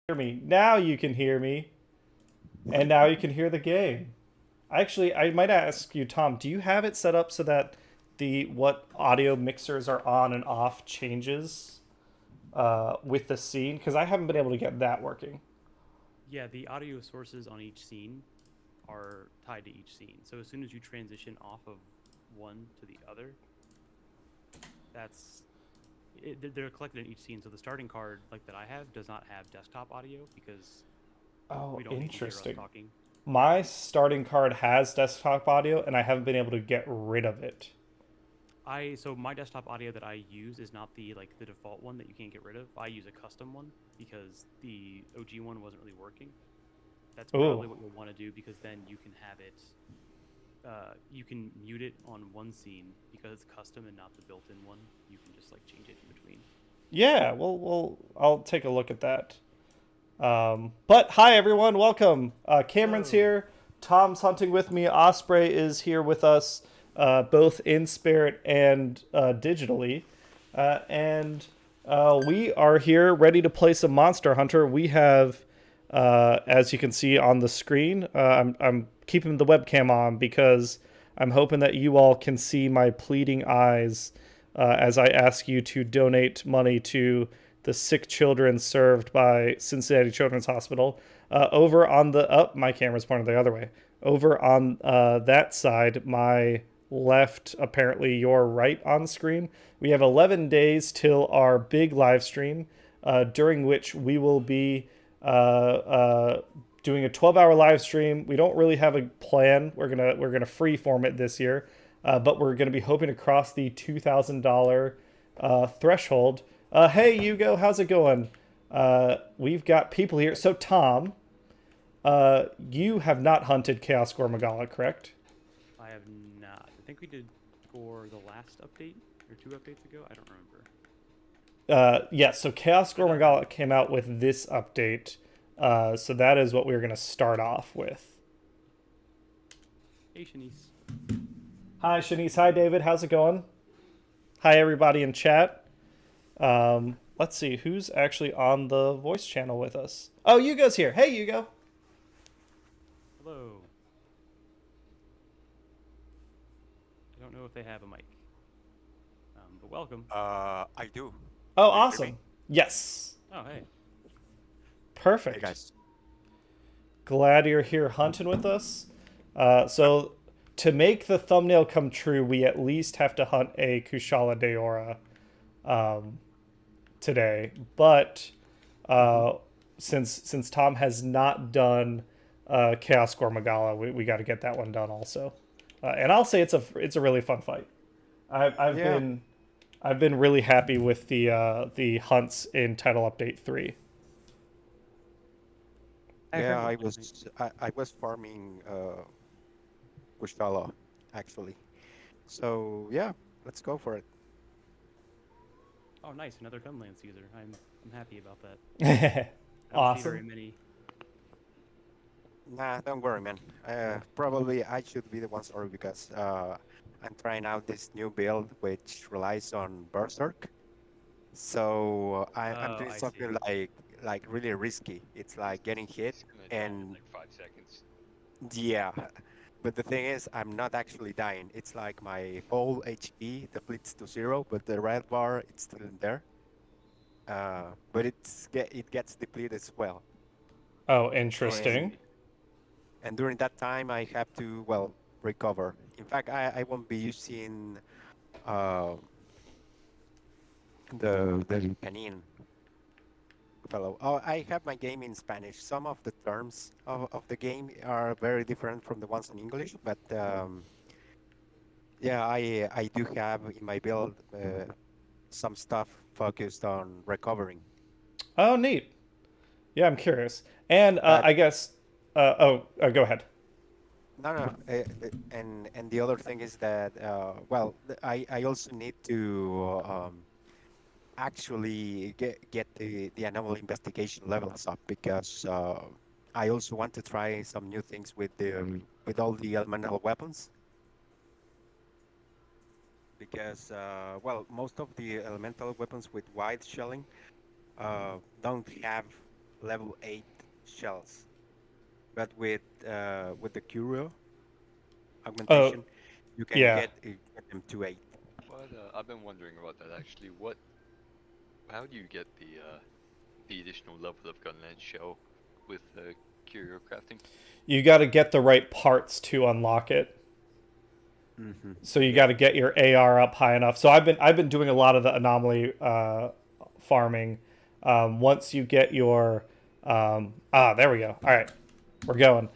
Hear me. Now you can hear me. And now you can hear the game. Actually, I might ask you, Tom, do you have it set up so that the what audio mixers are on and off changes with the scene? Because I haven't been able to get that working. Yeah, the audio sources on each scene are tied to each scene. So as soon as you transition off of one to the other, they're collected in each scene. So the starting card, like that I have, does not have desktop audio because Oh, we don't need to hear us interesting. talking. My starting card has desktop audio, and I haven't been able to get rid of it. So my desktop audio that I use is not the default one that you can't get rid of. I use a custom one because the OG one wasn't really working. That's Oh, probably what you'll want to do because then you can have it. You can mute it on one scene because it's custom and not the built-in one. You can just like change it in between. yeah. Well, I'll take a look at that. But hi everyone, welcome. Cameron's Hello. here. Tom's hunting with me. Osprey is here with us, both in spirit and digitally, and we are here ready to play some Monster Hunter. We have, as you can see on the screen, I'm keeping the webcam on because I'm hoping that you all can see my pleading eyes as I ask you to donate money to the sick children served by Cincinnati Children's Hospital. Over on the my camera's pointed the other way. Over on that side, my left, apparently your right on screen. We have 11 days till our big live stream, during which we will be doing a 12-hour live stream. We don't really have a plan. We're gonna free form it this year, but we're gonna be hoping to cross the $2,000 threshold. Hey Hugo, how's it going? We've got people here. So Tom, you have not hunted Chaos Gore Magala, correct? I have not. I think we did for the last update or two updates ago. I don't remember. Yes. So Chaos But Gore Magala came out with this update. So that is what we're going to start off with. hey, Shanice. Hi Shanice. Hi David. How's it going? Hi everybody in chat. Let's see who's actually on the voice channel with us. Oh, Hugo's here. Hey Hugo. Hello. I don't know if they have a mic, but welcome. I do. Oh, Do you hear me? awesome. Yes. Oh, hey. Hey Perfect. guys. Glad you're here hunting with us. So to make the thumbnail come true, we at least have to hunt a Kushala Daora today. But since Tom has not done Chaos Gore Magala, we got to get that one done also. And I'll say it's a really fun fight. I've Yeah. been really happy with the hunts in Title Update 3. I heard Yeah, it I was really nice. was I was farming Kushala actually. So yeah, let's go for it. Oh, nice. Another Gunland Caesar. I'm happy about that. I don't see very Awesome. many. Nah, don't worry, man. Probably I should be the one sorry because I'm trying out this new build which relies on Berserk. So I'm Oh, doing I something see. like really risky. It's like getting hit It's gonna die in and like 5 seconds. yeah. But the thing is, I'm not actually dying. It's like my whole HP depletes to zero, but the red bar it's still in there. But it gets depleted as well. Oh, Oh, I And interesting. see. and during that time, I have to well recover. In fact, I won't be using uh the canine fellow. Oh, I have my game in Spanish. Some of the terms of the game are very different from the ones in English, but yeah, I do have in my build some stuff focused on recovering. Oh, neat. Yeah, I'm curious. And But I guess. Go ahead. no, no, and the other thing is that well, I also need to actually get the anomaly investigation levels up because I also want to try some new things with all the elemental weapons because well, most of the elemental weapons with wide shelling don't have level 8 shells, but with the curio Oh, augmentation, you can yeah. get them to 8. What I've been wondering about that actually. How do you get the additional level of gun and shell with curio crafting? You got to get the right parts to unlock it. Mm-hmm. So you got Yeah. to get your AR up high enough. So I've been doing a lot of the anomaly farming. Once you get your there we go. All right, we're going.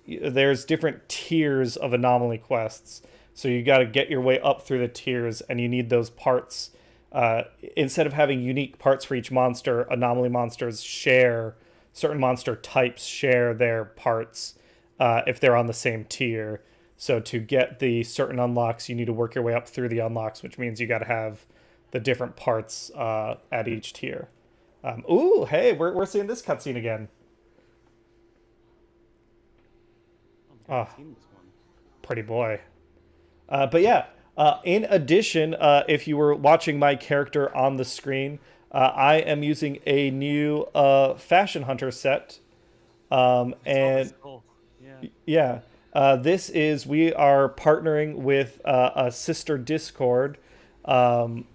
There's different tiers of anomaly quests, so you got to get your way up through the tiers, and you need those parts. Instead of having unique parts for each monster, anomaly monsters share certain monster types share their parts if they're on the same tier. So to get the certain unlocks, you need to work your way up through the unlocks, which means you got to have the different parts at each tier. Ooh, hey, we're seeing this cutscene again. I don't think Ah, I've seen this one. pretty boy. But yeah, in addition, if you were watching my character on the screen, I am using a new Fashion Hunter set. I saw this And skull. Yeah. yeah, we are partnering with a sister Discord. And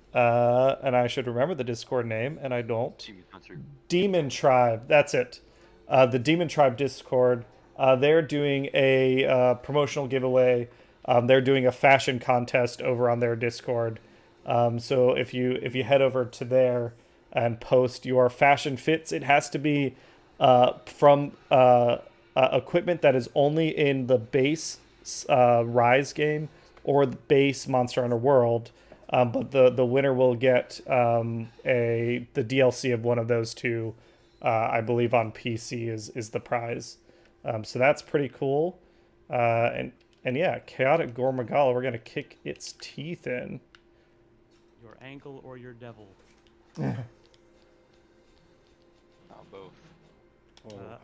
I should remember the Discord name, and I don't. Demon Hunter. Demon Tribe. That's it. The Demon Tribe Discord. They're doing a promotional giveaway. They're doing a fashion contest over on their Discord. So if you head over to there and post your fashion fits, it has to be from equipment that is only in the base Rise game or the base Monster Hunter World. But the winner will get the DLC of one of those two. I believe on PC is the prize. So that's pretty cool. And yeah, Chaotic Gore Magala, we're gonna kick its teeth in. Your ankle or your devil. Both. Oh,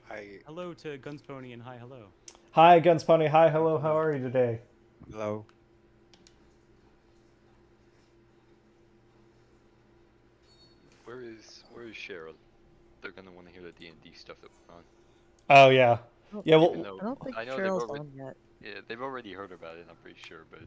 Hello to Guns Pony and hi hello. Hi, Gunspunny. Hi, hello. How are you today? hello. Where is Cheryl? They're gonna want to hear the D&D stuff that we're on. Oh yeah, yeah. Even Well, though I don't think I know Cheryl's on yet. they've already heard about it. I'm pretty sure, but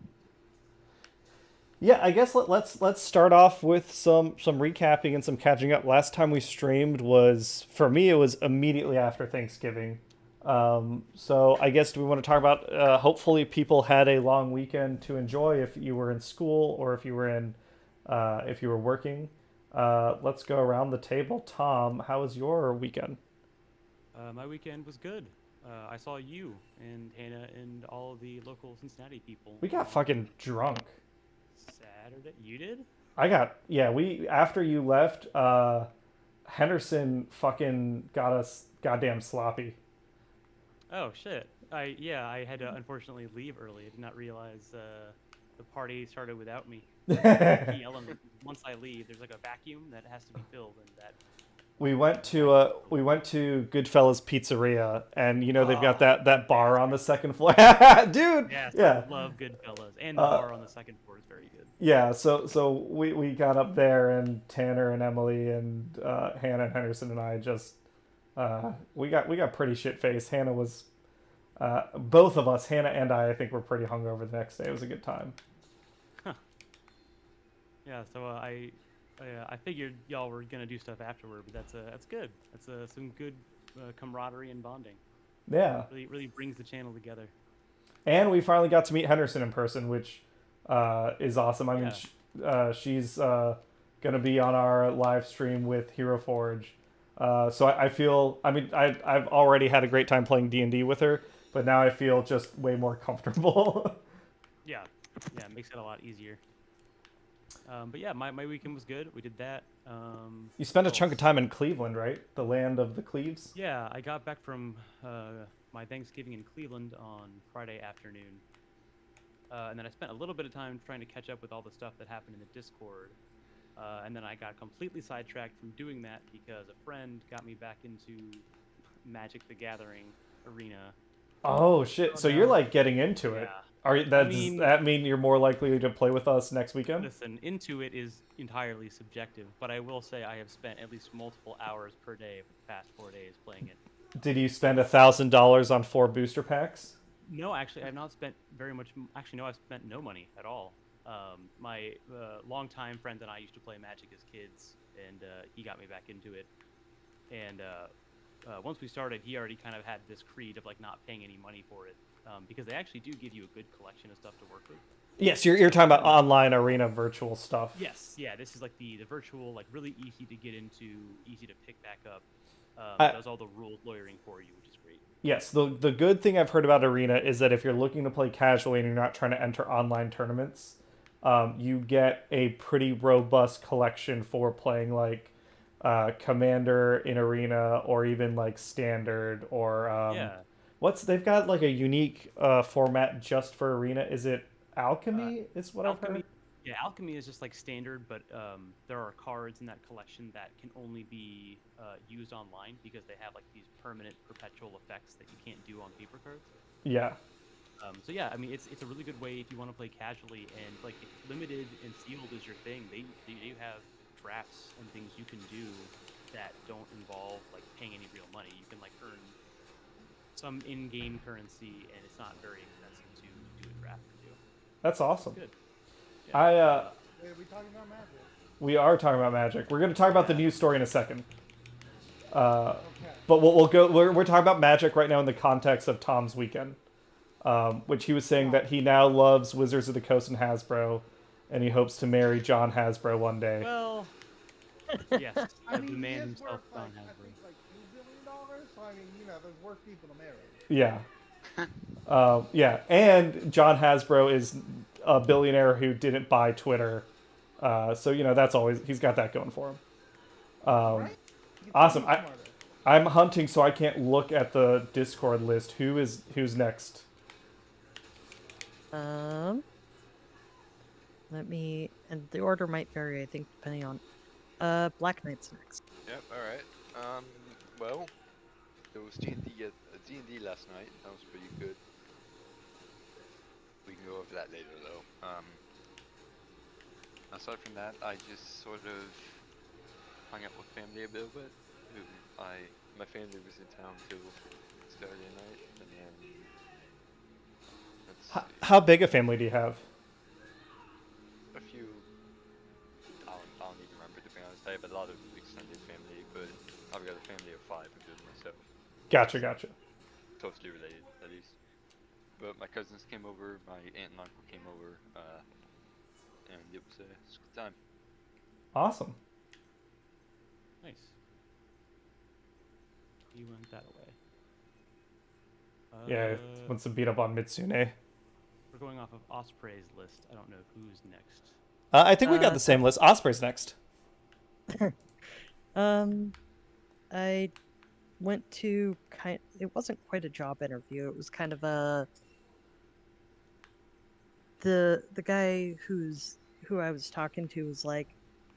yeah. I guess let's start off with some recapping and some catching up. Last time we streamed was for me. It was immediately after Thanksgiving. So I guess do we want to talk about? Hopefully, people had a long weekend to enjoy if you were in school or if you were working. Let's go around the table. Tom, how was your weekend? My weekend was good. I saw you and Hannah and all of the local Cincinnati people. We got fucking drunk. Saturday. You did? We after you left, Henderson fucking got us goddamn sloppy. Oh shit. I had to unfortunately leave early. I did not realize the party started without me. Key element. Once I leave, there's like a vacuum that has to be filled, and that. We went to Goodfellas Pizzeria, and they've got Oh, that bar on the second floor, dude. Yes, Yeah, I love Goodfellas, and the bar on the second floor is very good. yeah. So we got up there, and Tanner and Emily and Hannah and Henderson and I just we got pretty shit faced. Hannah was both of us, Hannah and I think were pretty hungover the next day. It was a good time. Yeah, so I figured y'all were gonna do stuff afterward, but that's good. That's some good camaraderie and bonding. Yeah, Really brings the channel together. and we finally got to meet Henderson in person, which is awesome. I mean, she's gonna be on our live stream with Hero Forge. So I feel, I mean, I've already had a great time playing D&D with her, but now I feel just way more comfortable. Yeah, it makes it a lot easier. But yeah, my weekend was good. We did that. You spent a chunk of time in Cleveland, right? The land of the Cleaves? Yeah, I got back from my Thanksgiving in Cleveland on Friday afternoon. And then I spent a little bit of time trying to catch up with all the stuff that happened in the Discord. And then I got completely sidetracked from doing that because a friend got me back into Magic the Gathering arena. Oh shit! Oh, So you're no. like getting into it. Yeah. Does mean- that mean you're more likely to play with us next weekend? Listen, into it is entirely subjective, but I will say I have spent at least multiple hours per day for the past 4 days playing it. Did you spend $1,000 on 4 booster packs? No, actually, I've not spent very much. Actually, no, I've spent no money at all. My longtime friend and I used to play Magic as kids, and he got me back into it. And once we started, he already kind of had this creed of like not paying any money for it, because they actually do give you a good collection of stuff to work with. Yes, you're talking about online arena virtual stuff. Yes, yeah, this is like the virtual, like really easy to get into, easy to pick back up. Does all the rule lawyering for you, which is great. Yes, the good thing I've heard about Arena is that if you're looking to play casually and you're not trying to enter online tournaments, you get a pretty robust collection for playing like Commander in Arena or even like Standard or Yeah. they've got like a unique format just for Arena. Is it Alchemy? Is what I've heard. Yeah, Alchemy is just like standard, but there are cards in that collection that can only be used online because they have like these permanent, perpetual effects that you can't do on paper cards. Yeah. So yeah, I mean, it's a really good way if you want to play casually, and like if limited and sealed is your thing. They have drafts and things you can do that don't involve like paying any real money. You can like earn some in-game currency, and it's not very expensive to do a draft or two. That's awesome. Good. I Wait, are we talking about Magic? we are talking about Magic. We're going to talk about the news story in a second. Okay. But we'll go. We're talking about Magic right now in the context of Tom's weekend, which he was saying that he now loves Wizards of the Coast and Hasbro, and he hopes to marry John Hasbro one day. Well, yes, I the mean, he man is himself, worth John like, I Hasbro. think like $2 billion. So I mean, there's worse people to marry. Yeah. Yeah, and John Hasbro is a billionaire who didn't buy Twitter, so that's always he's got that going for him. Right? He's Awesome. smarter. I'm hunting, so I can't look at the Discord list. Who's next? Let me, and the order might vary, I think, depending on. Black Knight's next. Yep. All right. Well, there was D&D last night. That was pretty good. We can go over that later, though. Aside from that, I just sort of hung out with family a little bit. My family was in town till Saturday night, and then let's see, How big a family do you have? a few. I don't even remember, to be honest. I have a lot of extended family, but I've got a family of 5, including myself. Gotcha. Closely related, at least. But my cousins came over, my aunt and uncle came over, and it was a good time. Awesome. Nice. You went that away. Yeah, wants to beat up on Mitsune. We're going off of Osprey's list. I don't know who's next. I think we got the same list. Osprey's next. I went to it wasn't quite a job interview. It was kind of the guy who I was talking to was like,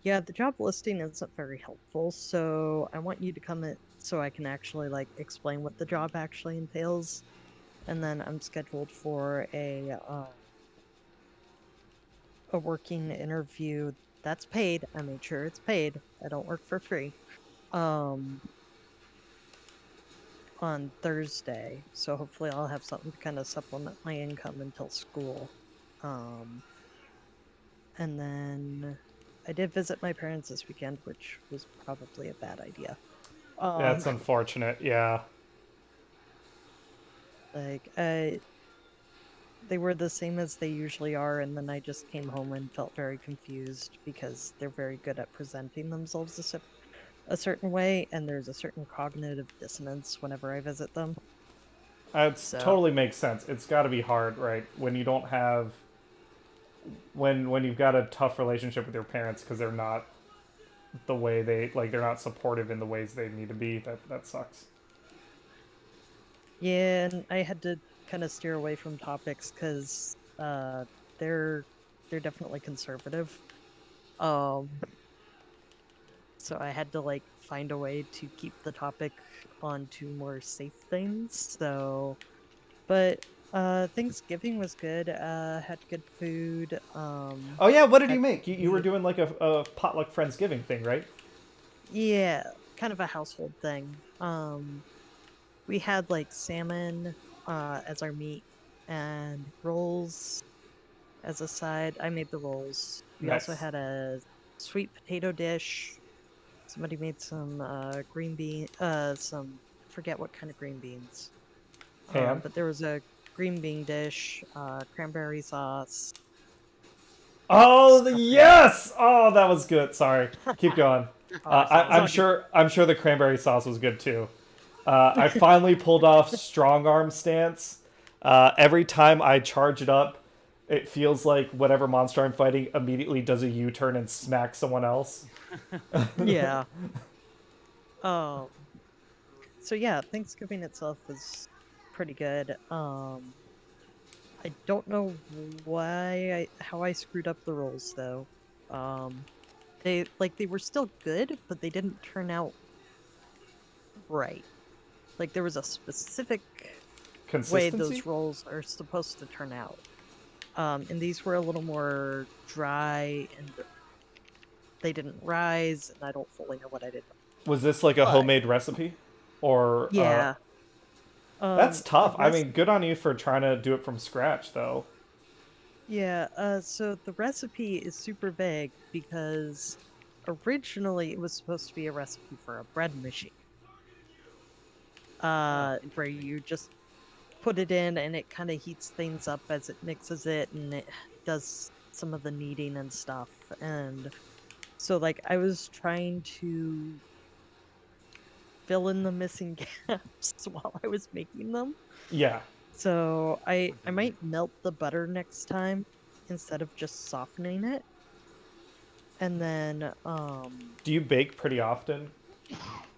yeah, the job listing isn't very helpful, so I want you to come in so I can actually like explain what the job actually entails. And then I'm scheduled for a working interview that's paid. I made sure it's paid. I don't work for free. On Thursday, so hopefully I'll have something to kind of supplement my income until school. And then I did visit my parents this weekend, which was probably a bad idea. That's unfortunate. Yeah. Like, they were the same as they usually are, and then I just came home and felt very confused because they're very good at presenting themselves a certain way, and there's a certain cognitive dissonance whenever I visit them. That So- totally makes sense. It's got to be hard, right? When you don't have, when you've got a tough relationship with your parents because they're not the way they're not supportive in the ways they need to be. That sucks. Yeah, and I had to kind of steer away from topics because they're definitely conservative. So I had to like find a way to keep the topic on to more safe things. So But Thanksgiving was good. Had good food. Oh yeah, what did you had make? You were meat. doing like a potluck Friendsgiving thing, right? Yeah, kind of a household thing. We had like salmon as our meat and rolls as a side. I made the rolls. We also Nice. had a sweet potato dish. Somebody made some green bean, some forget what kind of green beans. Ham. But there was a green bean dish, cranberry sauce, Oh, stuff like yes! Oh, that was good. Sorry. Keep going. Oh, so I'm sure. I'm sure the cranberry sauce was good too. I finally pulled off strong arm stance. Every time I charge it up, it feels like whatever monster I'm fighting immediately does a U-turn and smacks someone else. yeah. Um. So yeah, Thanksgiving itself was pretty good. I don't know how I screwed up the rolls though. Um, they were still good, but they didn't turn out right. Like there was a specific way Consistency? those rolls are supposed to turn out. And these were a little more dry and they didn't rise, and I don't fully know what I did. Was this like a But homemade recipe, or yeah, that's the tough? I rest mean, good on you for trying to do it from scratch, though. yeah, so the recipe is super vague because originally it was supposed to be a recipe for a bread machine. oh, Where interesting. you just put it in and it kind of heats things up as it mixes it and it does some of the kneading and stuff. And so like I was trying to fill in the missing gaps while I was making them. Yeah. So I Mhm. might melt the butter next time instead of just softening it. And then Do you bake pretty often?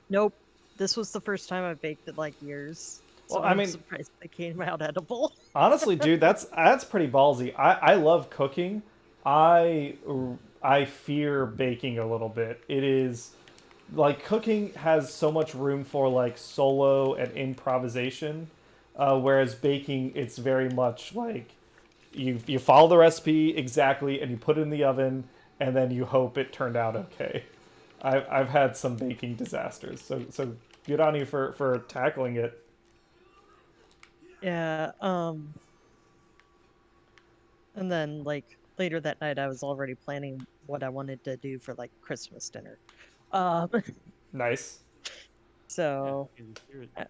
nope. This was the first time I've baked in like years. Well, So I I'm mean, surprised they came out edible. honestly, dude, that's pretty ballsy. I love cooking. I I fear baking a little bit. It is like cooking has so much room for like solo and improvisation, whereas baking it's very much like you follow the recipe exactly and you put it in the oven and then you hope it turned out okay. I've had some baking disasters, so good on you for tackling it. Yeah, and then like later that night I was already planning what I wanted to do for like Christmas dinner. Um Nice. Yeah, so in the spirit. uh,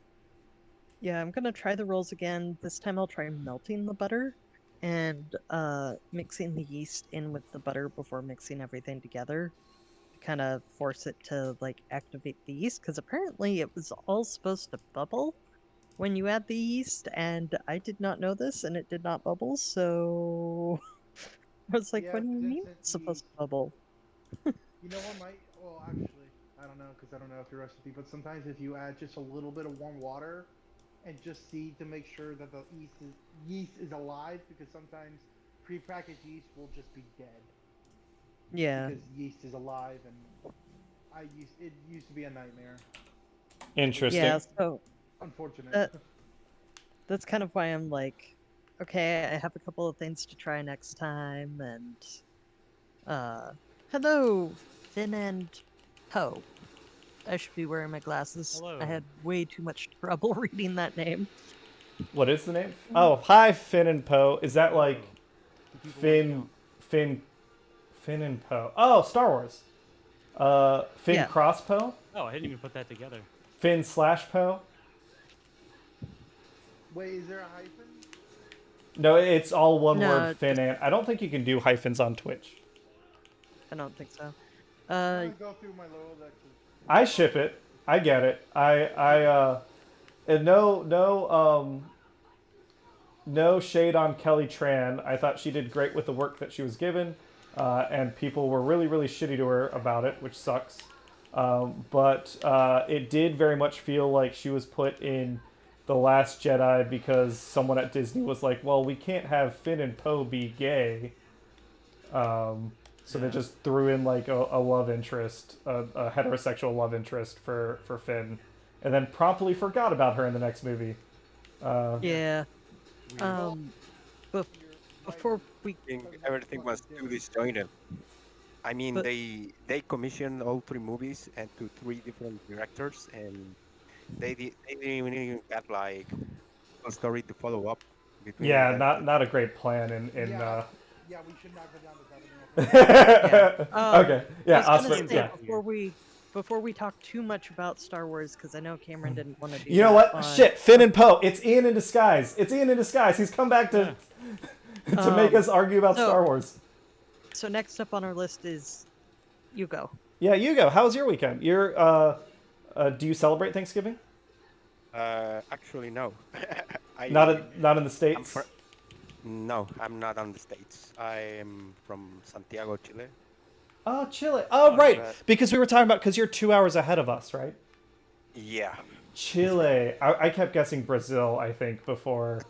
yeah, I'm gonna try the rolls again. This time I'll try melting the butter and mixing the yeast in with the butter before mixing everything together to kind of force it to like activate the yeast because apparently it was all supposed to bubble when you add the yeast and I did not know this and it did not bubble, so I was like, Yeah, what do you because mean instant it's supposed yeast. to bubble? You know what might? Well, actually, I don't know because I don't know if your recipe. But sometimes if you add just a little bit of warm water and just see to make sure that the yeast is alive, because sometimes prepackaged yeast will just be dead Yeah. because yeast is alive, and it used to be a nightmare, which is Yeah, Interesting. so unfortunate. that that's kind of why I'm like, okay, I have a couple of things to try next time and uh hello, Finn and Poe. I should be wearing my glasses. I Hello. had way too much trouble reading that name. What is the name? Oh, hi, Finn and Poe. Is that like Hello. The people want to Finn, count. Finn, Finn and Poe? Oh, Star Wars. Finn Yeah. cross Poe? Oh, I didn't even put that together. Finn slash Poe? Wait, is there a hyphen? No, it's all one word, No, Finn just and. I don't think you can do hyphens on Twitch. I don't think so. I'm Uh gonna go through my Rolodex of I Star ship Wars. it. I get it. And no shade on Kelly Tran. I thought she did great with the work that she was given, and people were really, really shitty to her about it, which sucks. But it did very much feel like she was put in The Last Jedi because someone at Disney was like, well, we can't have Finn and Poe be gay. So they Yeah. just threw in like a love interest, a heterosexual love interest for Finn, and then promptly forgot about her in the next movie. Yeah. yeah. Bef- before we, think everything was too disjointed. I mean, But- they commissioned all three movies and to three different directors, and they didn't even have like a story to follow up between Yeah, that. not a great plan in Yeah, yeah, we should not go down this avenue. yeah. Okay. Yeah, I was gonna Oscar, say yeah. before we talk too much about Star Wars, because I know Cameron didn't want to do. You know that what? on- Shit, Finn and Poe. It's Ian in disguise. It's Ian in disguise. He's come back to to make us argue about so- Star Wars. So next up on our list is Yugo. Yeah, you go. How was your weekend? You're do you celebrate Thanksgiving? Actually, no. I, Not in the I'm States. no, I'm not on the States. I am from Santiago, Chile. Oh, Chile. Oh, right. but- Because we were talking about because you're 2 hours ahead of us, right? Yeah. Chile. I kept guessing Brazil, I think, before.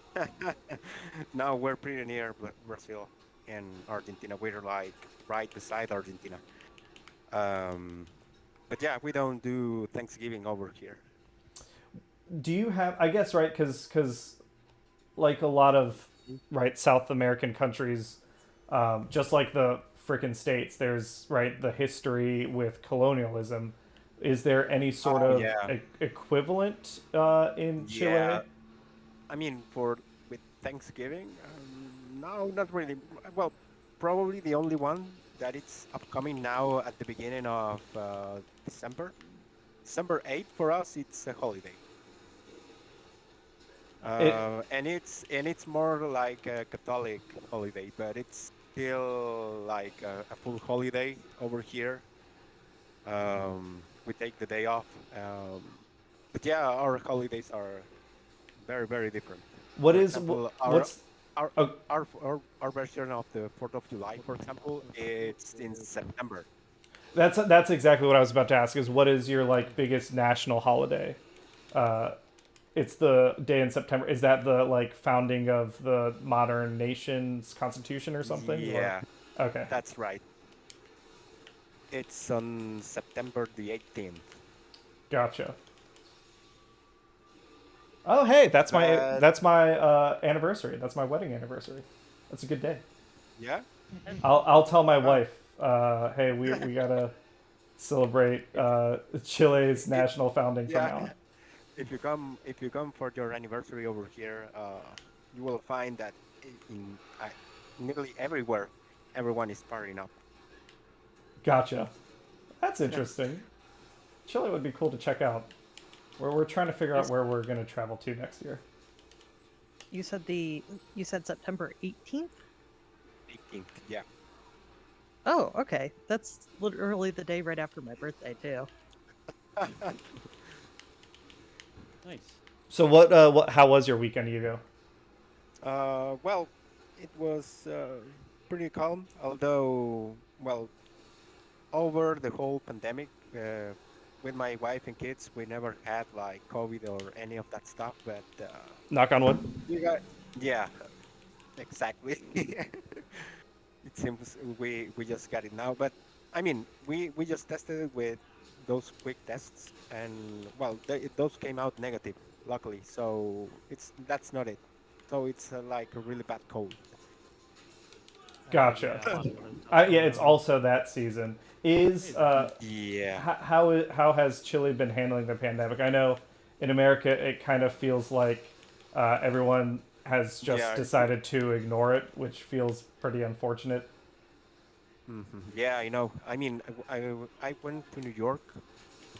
No, we're pretty near Brazil and Argentina. We're like right beside Argentina. But yeah, we don't do Thanksgiving over here. Do you have, I guess, right, because like a lot of, right, South American countries, just like the frickin' States, there's, right, the history with colonialism. Is there any sort of yeah. equivalent in Chile? Yeah. I mean, with Thanksgiving, no, not really. Well, probably the only one that it's upcoming now at the beginning of December. December 8th for us, it's a holiday. And it's more like a Catholic holiday, but it's still like a full holiday over here. We take the day off. But yeah, our holidays are very, very different. What For is example, what's our, oh, our version of the 4th of July, for example, it's in September. that's exactly what I was about to ask. Is what is your like biggest national holiday? It's the day in September. Is that the like founding of the modern nation's constitution or something? Or- Yeah, Okay. that's right. It's on September the 18th. Gotcha. Oh, hey, that's my anniversary. That's my wedding anniversary. That's a good day. Yeah? I'll tell my wife. Hey, we gotta celebrate Chile's national founding from now on. If you come for your anniversary over here, you will find that in nearly everywhere, everyone is partying up. Gotcha. That's interesting. Chile would be cool to check out. We're trying to figure out where we're gonna travel to next year. You said September 18th? 18th, yeah. Oh, okay. That's literally the day right after my birthday too. Nice. So how was your weekend, Hugo? Well, it was pretty calm, although, well, over the whole pandemic, with my wife and kids, we never had like COVID or any of that stuff, but Knock on wood. you got, yeah, exactly. It seems we just got it now, but I mean, we just tested it with those quick tests, and well, those came out negative, luckily. So that's not it. So it's like a really bad cold. Gotcha. Yeah, a lot of those. Yeah, it's also that season. Is Yeah. how has Chile been handling the pandemic? I know in America it kind of feels like everyone has just Yeah. decided to ignore it, which feels pretty unfortunate. Yeah, I know. I mean, I went to New York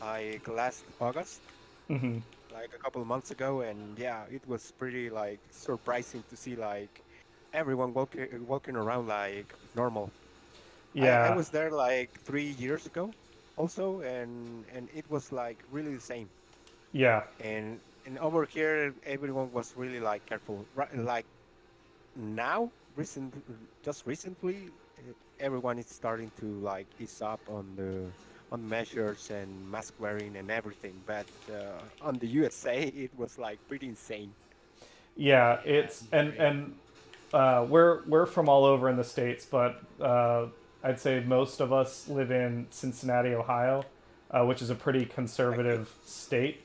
like last August, Hmm. like a couple of months ago, and yeah, it was pretty like surprising to see like everyone walking around like normal. I Yeah, was there like 3 years ago, also, and it was like really the same. yeah, And over here, everyone was really like careful. Like now, just recently, everyone is starting to like ease up on measures and mask wearing and everything. But on the USA, it was like pretty insane. yeah. It's and we're from all over in the States, but I'd say most of us live in Cincinnati, Ohio, which is a pretty conservative state.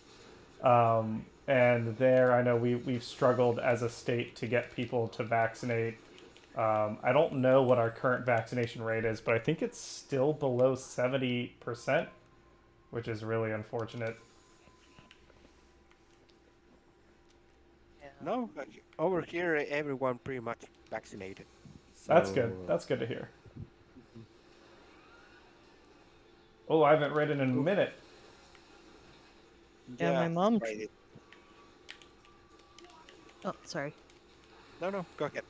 and there I know we've struggled as a state to get people to vaccinate. I don't know what our current vaccination rate is, but I think it's still below 70%, which is really unfortunate. No, but over here everyone pretty much vaccinated. That's good. So That's good to hear. Oh, I haven't ridden in a minute. Yeah, my mom. right. Oh, sorry. No, go ahead.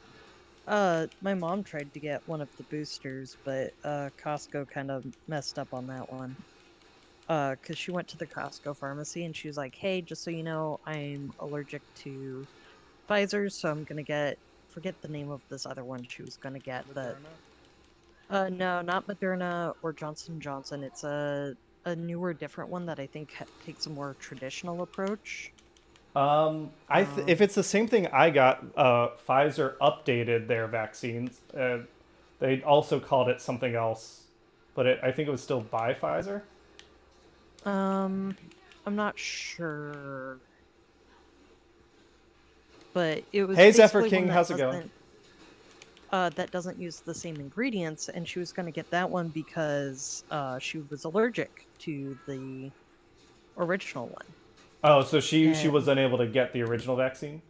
My mom tried to get one of the boosters, but Costco kind of messed up on that one. Because she went to the Costco pharmacy and she was like, "Hey, just so you know, I'm allergic to Pfizer, so I'm gonna get forget the name of this other one she was gonna get. The no, not Moderna or Johnson Johnson. It's a newer, different one that I think takes a more traditional approach. If it's the same thing I got, Pfizer updated their vaccines. They also called it something else, but I think it was still by Pfizer. I'm not sure, but it was Hey, Zephyr basically King, one that how's it going? that doesn't use the same ingredients, and she was going to get that one because she was allergic to the original one. Oh, so she was And unable to get the original vaccine.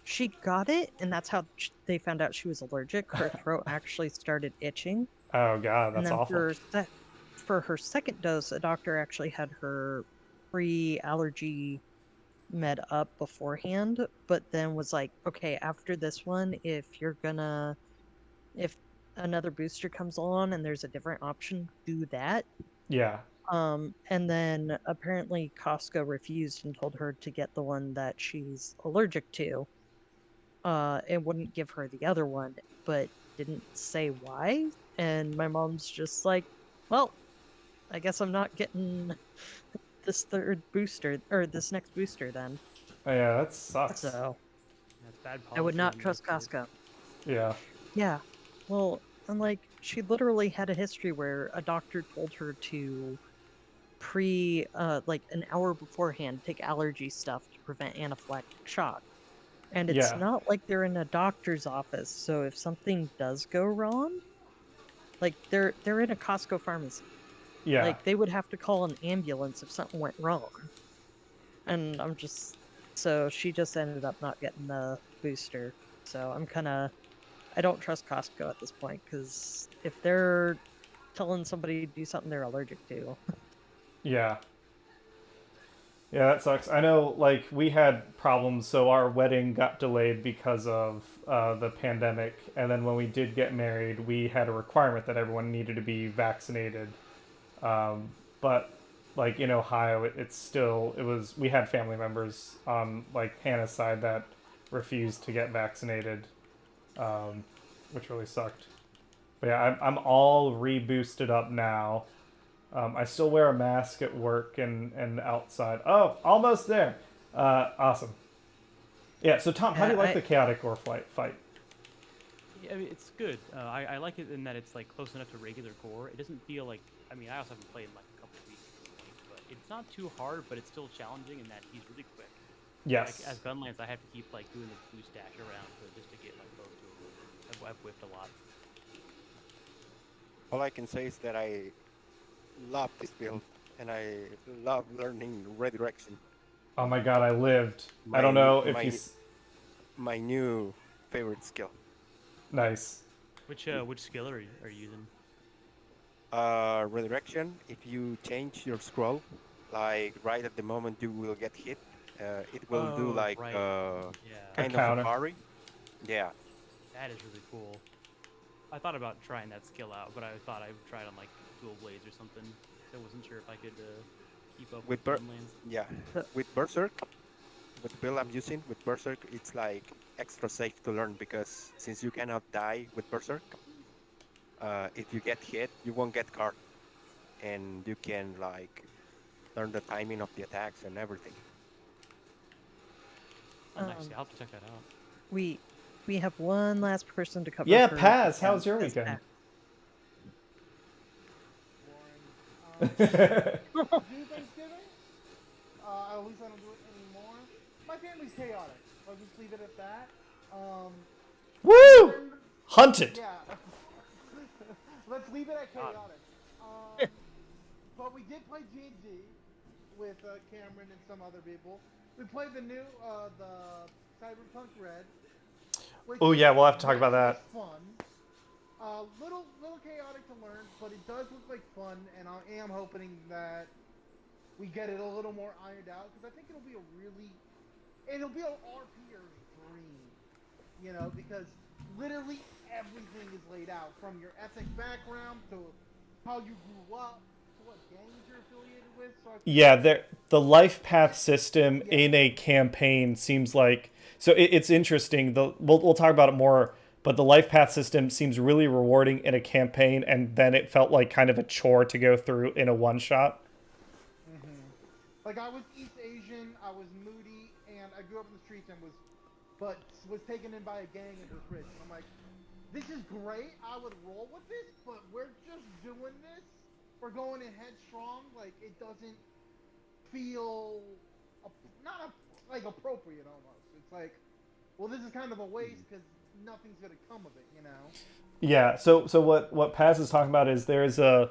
she got it, and that's how they found out she was allergic. Her throat actually started itching, Oh God, and that's then awful. for her second dose, a doctor actually had her pre-allergy med up beforehand, but then was like, okay, after this one, if another booster comes along and there's a different option, do that. Yeah, And then apparently Costco refused and told her to get the one that she's allergic to. And wouldn't give her the other one, but didn't say why. And my mom's just like, well, I guess I'm not getting this third booster or this next booster then. oh, yeah, that sucks. So That's bad I would policy not on their trust part. Costco. Yeah, Yeah. Well, and like she literally had a history where a doctor told her to like an hour beforehand take allergy stuff to prevent anaphylactic shock. And it's yeah, not like they're in a doctor's office, so if something does go wrong, like they're in a Costco pharmacy. yeah. Like they would have to call an ambulance if something went wrong. And I'm just so she just ended up not getting the booster. So I'm kind of I don't trust Costco at this point because if they're telling somebody to do something they're allergic to. Yeah. Yeah, that sucks. I know, like, we had problems, so our wedding got delayed because of the pandemic, and then when we did get married, we had a requirement that everyone needed to be vaccinated. But, like, in Ohio, it's still, we had family members on, like, Hannah's side that refused to get vaccinated, which really sucked. But yeah, I'm all reboosted up now. I still wear a mask at work and outside. Oh, almost there. Awesome. Yeah. So Tom, how do you like I the chaotic gore fight? Yeah, I mean, it's good. I like it in that it's like close enough to regular gore. It doesn't feel like. I mean, I also haven't played in like a couple of weeks at this point, but it's not too hard. But it's still challenging in that he's really quick. Like Yes. as Gunlance, I have to keep like doing the boost dash around just to get like close to him. I've whiffed a lot. All I can say is that I love this build and I love learning redirection. Oh my God, I lived. I My don't know if my he's my new favorite skill. nice. Which skill are you using? Redirection. If you change your scroll, like right at the moment you will get hit, it will do Oh, like right. Yeah, A kind of a counter. parry. Yeah. that is really cool. I thought about trying that skill out, but I thought I would try it on like dual blades or something. I wasn't sure if I could keep up with With Gunlance. yeah, Uh, with Berserk, with the build I'm using with Berserk, it's like extra safe to learn because since you cannot die with Berserk, if you get hit, you won't get caught, and you can like learn the timing of the attacks and everything. Oh, nice. um, Yeah, I'll have to check that out. we we have one last person to cover Yeah, for Paz, how Japan. was your Yes, weekend? Boring. Do Thanksgiving. At least I don't do it anymore. my family's chaotic. I'll just leave it at that. Woo! Hunted. Yeah. Let's leave it at chaotic. But we did play G&G with Cameron and some other people. We played the new the Cyberpunk Red. Oh yeah, we'll have to talk about that. Was fun. Little chaotic to learn, but it does look like fun, and I am hoping that we get it a little more ironed out because I think it'll be an RPer's dream, you know, because literally everything is laid out from your ethnic background to how you grew up to what gangs you're affiliated with. So Yeah, the life path system in a campaign seems like it's interesting. We'll talk about it more. But the life path system seems really rewarding in a campaign, and then it felt like kind of a chore to go through in a one-shot. Like, I was East Asian, I was moody, and I grew up in the streets and was taken in by a gang and was rich. And I'm like, this is great, I would roll with this, but we're just doing this. We're going in headstrong, like, it doesn't feel, like, appropriate almost. It's like, well, this is kind of a waste, because nothing's gonna come of it, you know. Yeah. So what Paz is talking about is there's a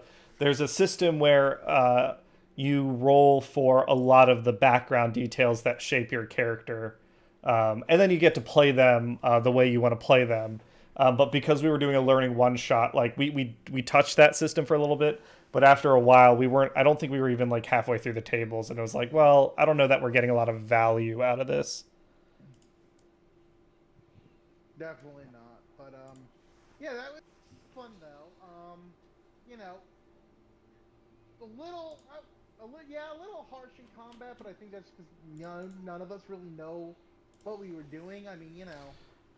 system where you roll for a lot of the background details that shape your character, and then you get to play them the way you want to play them. But because we were doing a learning one shot, like we touched that system for a little bit, but after a while we weren't. I don't think we were even like halfway through the tables, and it was like, well, I don't know that we're getting a lot of value out of this. Definitely not. But yeah, that was fun though. You know, a little harsh in combat, but I think that's because none of us really know what we were doing. I mean, you know,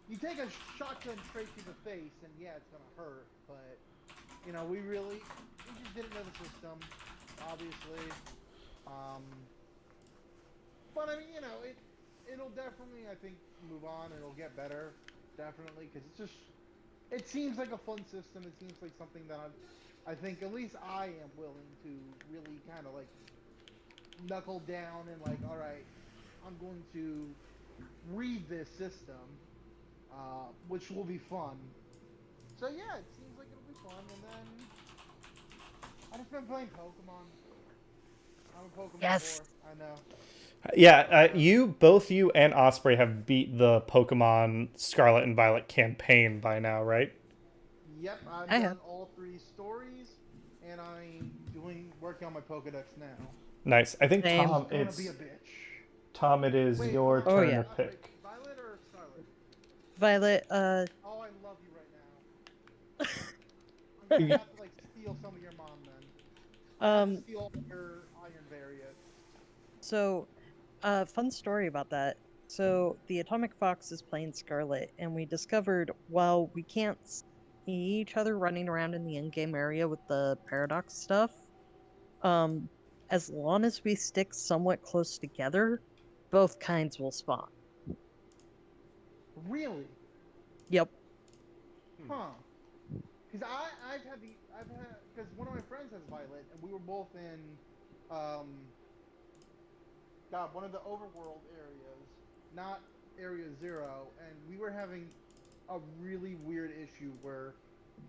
you take a shotgun straight to the face, and yeah, it's gonna hurt. But you know, we just didn't know the system, obviously. But I mean, you know, it'll definitely, I think, move on. It'll get better. Definitely, because it seems like a fun system. It seems like something that I think at least I am willing to really kind of like knuckle down and like, all right, I'm going to read this system, which will be fun. So yeah, it seems like it'll be fun. And then I just been playing Pokemon. I'm a Pokemon Yes. whore, I know. Yeah, both you and Osprey have beat the Pokemon Scarlet and Violet campaign by now, right? Yep, I've I done have. all 3 stories, and I'm working on my Pokedex now. Nice. I think Same. Tom, Gonna be a bitch. Tom, it is Wait, your hold on. turn yeah. to pick. Violet or Scarlet? Violet, Oh, I love you right now. I'm gonna have to like steal some of your mom then. I have to steal your Iron Variant. So, fun story about that. So, the Atomic Fox is playing Scarlet, and we discovered while we can't see each other running around in the in-game area with the paradox stuff, as long as we stick somewhat close together, both kinds will spawn. Really? Yep. Huh? Because because one of my friends has Violet, and we were both in, one of the overworld areas, not Area 0, and we were having a really weird issue where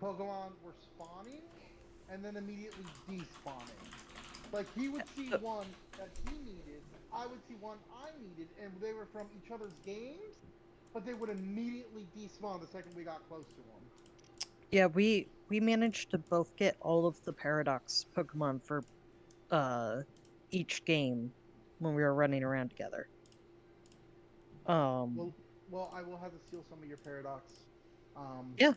Pokemon were spawning and then immediately despawning. Like, he would see one that he needed, I would see one I needed, and they were from each other's games, but they would immediately despawn the second we got close to them. Yeah, we managed to both get all of the paradox Pokemon for each game when we were running around together. Well, I will have to steal some of your paradox. Yeah.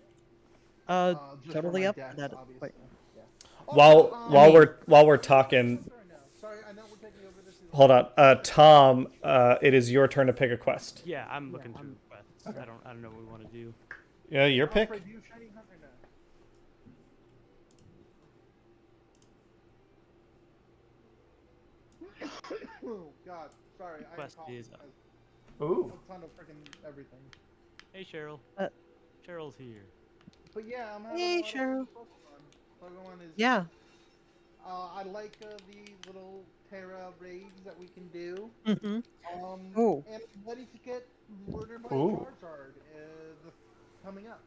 Just Totally for my up for decks, that. obviously. Yeah. While we're talking, Sorry, I know we're taking over this. hold on, Tom, it is your turn to pick a quest. Yeah, I'm looking through quests. Okay. I don't know what we want to do. Yeah, your pick. Alfred, do you shiny hunt or no? Oh God, sorry. Quest I is Ooh. a ton of freaking everything. Hey, Cheryl. Cheryl's here. But yeah, I'm having Hey, a lot Cheryl. of Pokemon. Pokemon is Yeah. I like the little Terra raids that we can do. Mm-hmm. Oh, And I'm ready to get murdered by Ooh. Charizard coming up.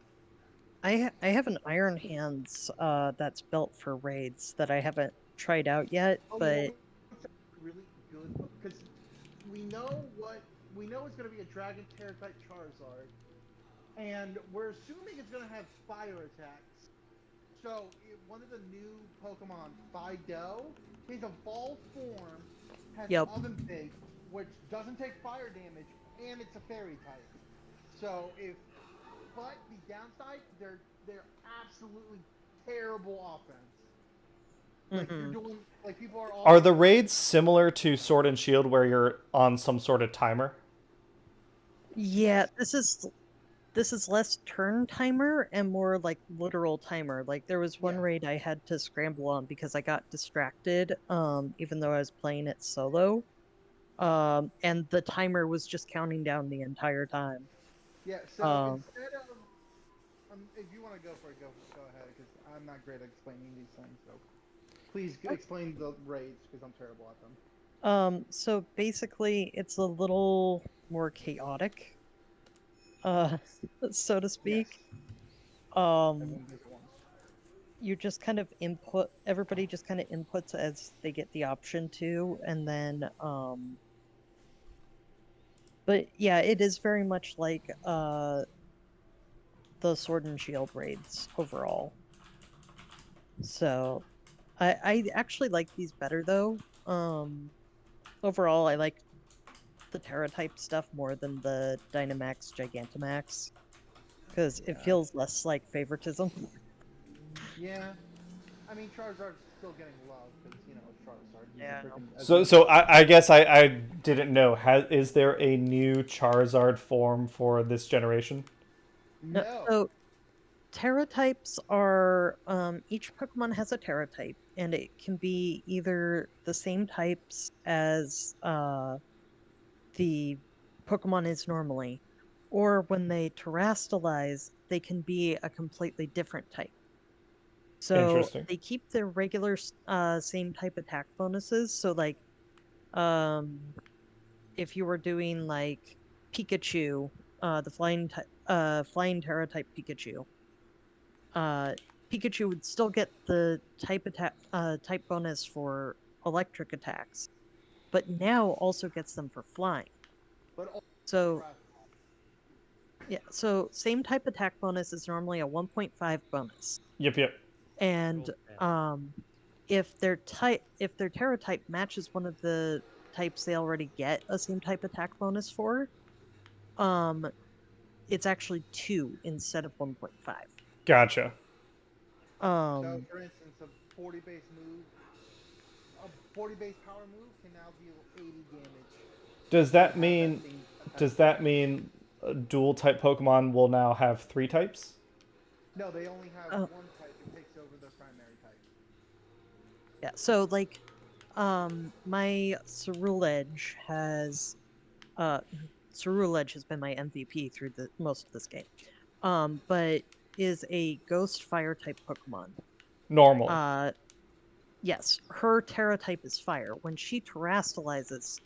I have an Iron Hands that's built for raids that I haven't tried out yet, Oh, you know but what's really good? Because we know we know it's going to be a Dragon Terra type Charizard, and we're assuming it's going to have fire attacks. So one of the new Pokemon, Fido, his evolved form has yep. Oven Bait, which doesn't take fire damage, and it's a Fairy type. So but the downside, they're absolutely terrible offense. Like you're Mm-hmm. doing, like people are all Are the raids similar to Sword and Shield where you're on some sort of timer? Yeah, this is less turn timer and more like literal timer. Like there was one Yeah. raid I had to scramble on because I got distracted, even though I was playing it solo. And the timer was just counting down the entire time. Yeah. So Um, instead of, if you want to go for it, go ahead because I'm not great at explaining these things. So please explain the raids because I'm terrible at them. so basically it's a little more chaotic, uh, so to Yes. speak. Um, Everyone does it once. you just kind of input, everybody just kind of inputs as they get the option to, and then, but yeah, it is very much like, the Sword and Shield raids overall. So I actually like these better though. Overall, I like the Terra type stuff more than the Dynamax Gigantamax because it Yeah. feels less like favoritism. Yeah. I mean, Charizard's still getting love because it's Charizard. He's a Yeah. freaking. So I guess I didn't know. Is there a new Charizard form for this generation? No, No. so Terra types are each Pokemon has a Terra type, and it can be either the same types as the Pokemon is normally, or when they terrastalize, they can be a completely different type. So Interesting. they keep their regular same type attack bonuses. So like um if you were doing like Pikachu, the flying Terra type Pikachu, uh Pikachu would still get the type bonus for electric attacks, but now also gets them for flying. But all So Terra. yeah, so same type attack bonus is normally a 1.5 bonus. Yep, yep. And Roll 10. if their Terra type matches one of the types they already get a same type attack bonus for, um it's actually 2 instead of 1.5. Gotcha. So, Um for instance, a 40 base move, a 40 base power move can now deal 80 damage Does if they that have that mean same attack does that bonus. mean dual type Pokemon will now have 3 types? No, they only have uh, one type. It takes over their primary type. yeah, so like my uh Ceruledge has been my MVP through the most of this game. But is a ghost fire type Pokemon. Normally. Uh yes, her Terra type is fire. When she terastalizes,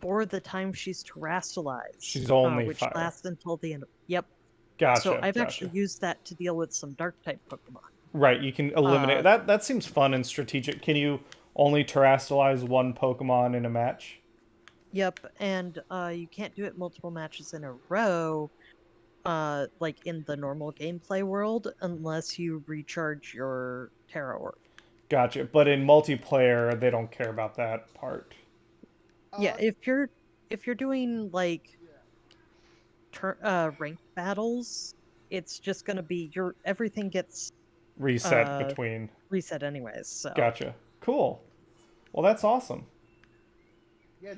for the time she's terastalized, She's only which fire. lasts until the end. Yep. So Gotcha, I've actually gotcha. used that to deal with some dark type Pokemon. Right, you can eliminate Uh, that. That seems fun and strategic. Can you only terastalize one Pokemon in a match? yep, and you can't do it multiple matches in a row, like in the normal gameplay world, unless you recharge your Terra Orb. Gotcha. But in multiplayer, they don't care about that part. Yeah, Uh, if you're doing like yeah. ranked battles, it's just gonna be your everything gets Reset uh between. reset anyways. So Gotcha. Cool. Well, that's awesome. Yeah.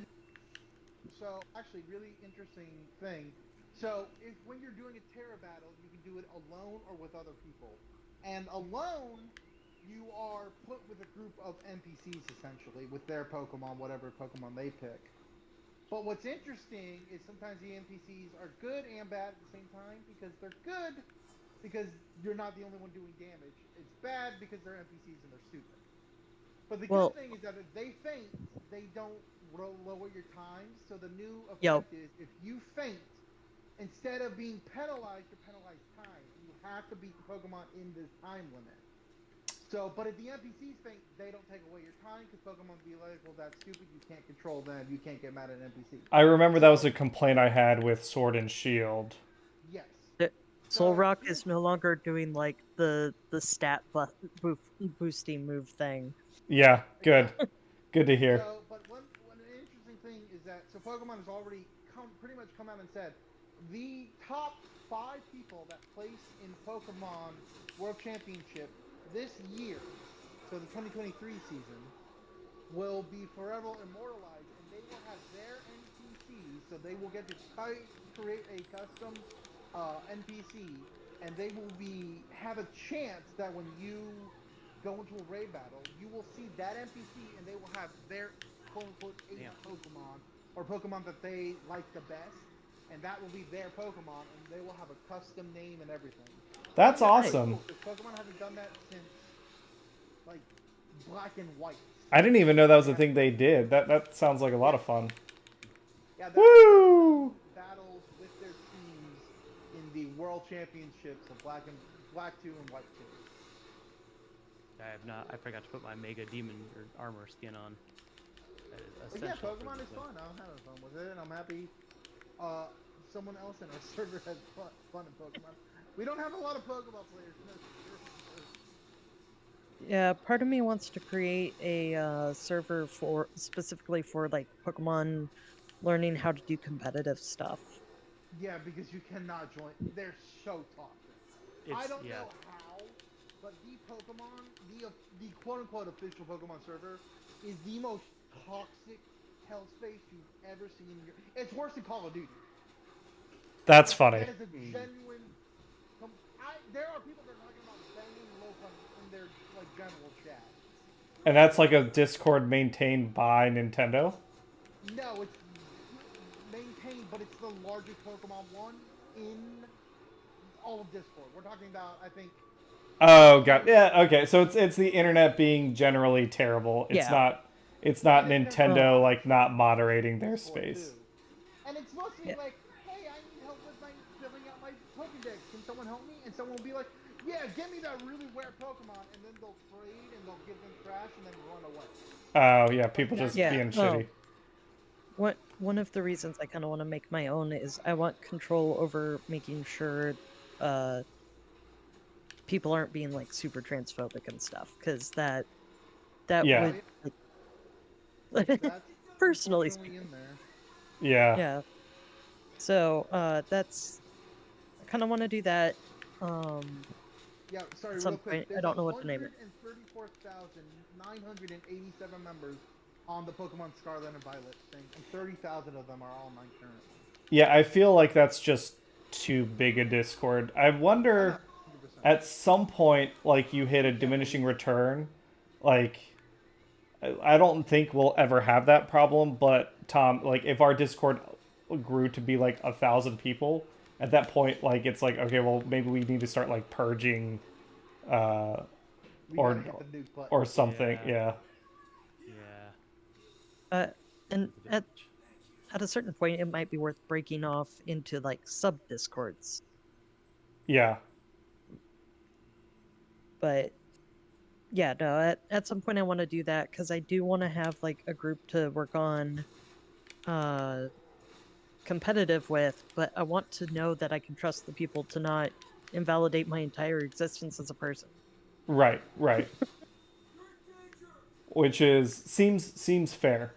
So, actually, really interesting thing. So, if when you're doing a Terra battle, you can do it alone or with other people. And alone, you are put with a group of NPCs essentially with their Pokemon, whatever Pokemon they pick. But what's interesting is sometimes the NPCs are good and bad at the same time because they're good because you're not the only one doing damage. It's bad because they're NPCs and they're stupid. But the Well- good thing is that if they faint, they don't lower your times. So the new Yep. effect is if you faint, instead of being penalized, you're penalized time. You have to beat the Pokemon in this time limit. So, but if the NPCs faint, they don't take away your time because Pokemon be like, well, that's stupid. You can't control them. You can't get mad at an NPC. I remember that was a complaint I had with Sword and Shield. Yes. Soul So, Rock here's- is no longer doing like the stat boosting move thing. Yeah, good. Good to hear. So, but one interesting thing is that Pokemon has already pretty much come out and said the top 5 people that place in Pokemon World Championship this year, so the 2023 season, will be forever immortalized, and they will have their NPCs. So they will get to create a custom NPC, and they will have a chance that when you go into a raid battle, you will see that NPC, and they will have their quote-unquote ace Pokemon, or Pokemon that they like the best, and that will be their Pokemon, and they will have a custom name and everything. That's Pretty awesome. cool, 'cause Pokemon hasn't done that since, like, Black and White. I didn't even know that was a thing they did. That sounds like a lot of fun. Yeah, Woo! battles with their teams in the World Championships of Black 2 and White 2. I forgot to put my Mega Demon or Armor skin on. That is But yeah, essential for Pokemon the is play. fun. I'm having fun with it, and I'm happy someone else in our server has fun in Pokemon. We don't have a lot of Pokemon players in our server. Yeah, part of me wants to create a server specifically for like Pokemon learning how to do competitive stuff. Yeah, because you cannot join. They're so toxic. I don't know how, but the Pokemon, the quote-unquote official Pokemon server, is the most toxic hellspace you've ever seen in your... It's worse than Call of Duty. That's funny. That is a genuine... there are people that are talking about banging Lopunks in their, like, general chat. And that's like a Discord maintained by Nintendo? No, it's maintained, but it's the largest Pokemon one in all of Discord. We're talking about, I think... Oh god. Yeah, okay. So it's the internet being generally terrible. It's Yeah. not And it's Nintendo like not moderating their Discord, space. too. And it's supposed to be Yeah. like, hey, I need help with filling out my Pokédex. Can someone help me? And someone will be like, yeah, give me that really rare Pokemon. And then they'll trade and they'll give them trash and then run away. Oh yeah, people just Yeah, being oh. shitty. One of the reasons I kind of want to make my own is I want control over making sure people aren't being like super transphobic and stuff, because that Yeah. would like, That's personally unfortunately in there. Yeah. yeah. So that's I kind of want to do that. Yeah, sorry, At some real quick. point, I don't know what to name it. 134,987 members on the Pokemon Scarlet and Violet thing, and 30,000 of them are online currently. Yeah, I feel like that's just too big a Discord. I wonder 100%. at some point like you hit a diminishing return. Like I don't think we'll ever have that problem, but Tom, like if our Discord grew to be like 1,000 people, at that point like it's like okay, well maybe we need to start like purging We or gotta hit the nuke button. or something. Yeah. Yeah. And at a certain point, it might be worth breaking off into like sub Discords. Yeah. But yeah, no, at some point I want to do that because I do want to have like a group to work on competitive with, but I want to know that I can trust the people to not invalidate my entire existence as a person. Right. Which seems fair.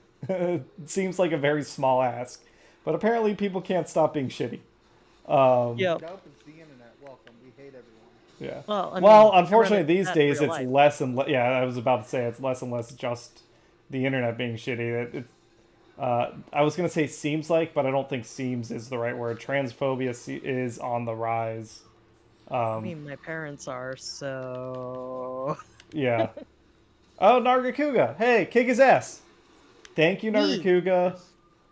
Seems like a very small ask, but apparently people can't stop being shitty. Yeah. Nope, it's the internet. Welcome. We hate everyone. Yeah. Well, I Well, mean, I run unfortunately, it these at days real it's life. less and less. Yeah, I was about to say it's less and less just the internet being shitty. I was gonna say seems like, but I don't think seems is the right word. Transphobia is on the rise. I mean, my parents are, so... Yeah. Oh, Nargacuga. Hey, kick his ass. Thank you, Me. Nargacuga.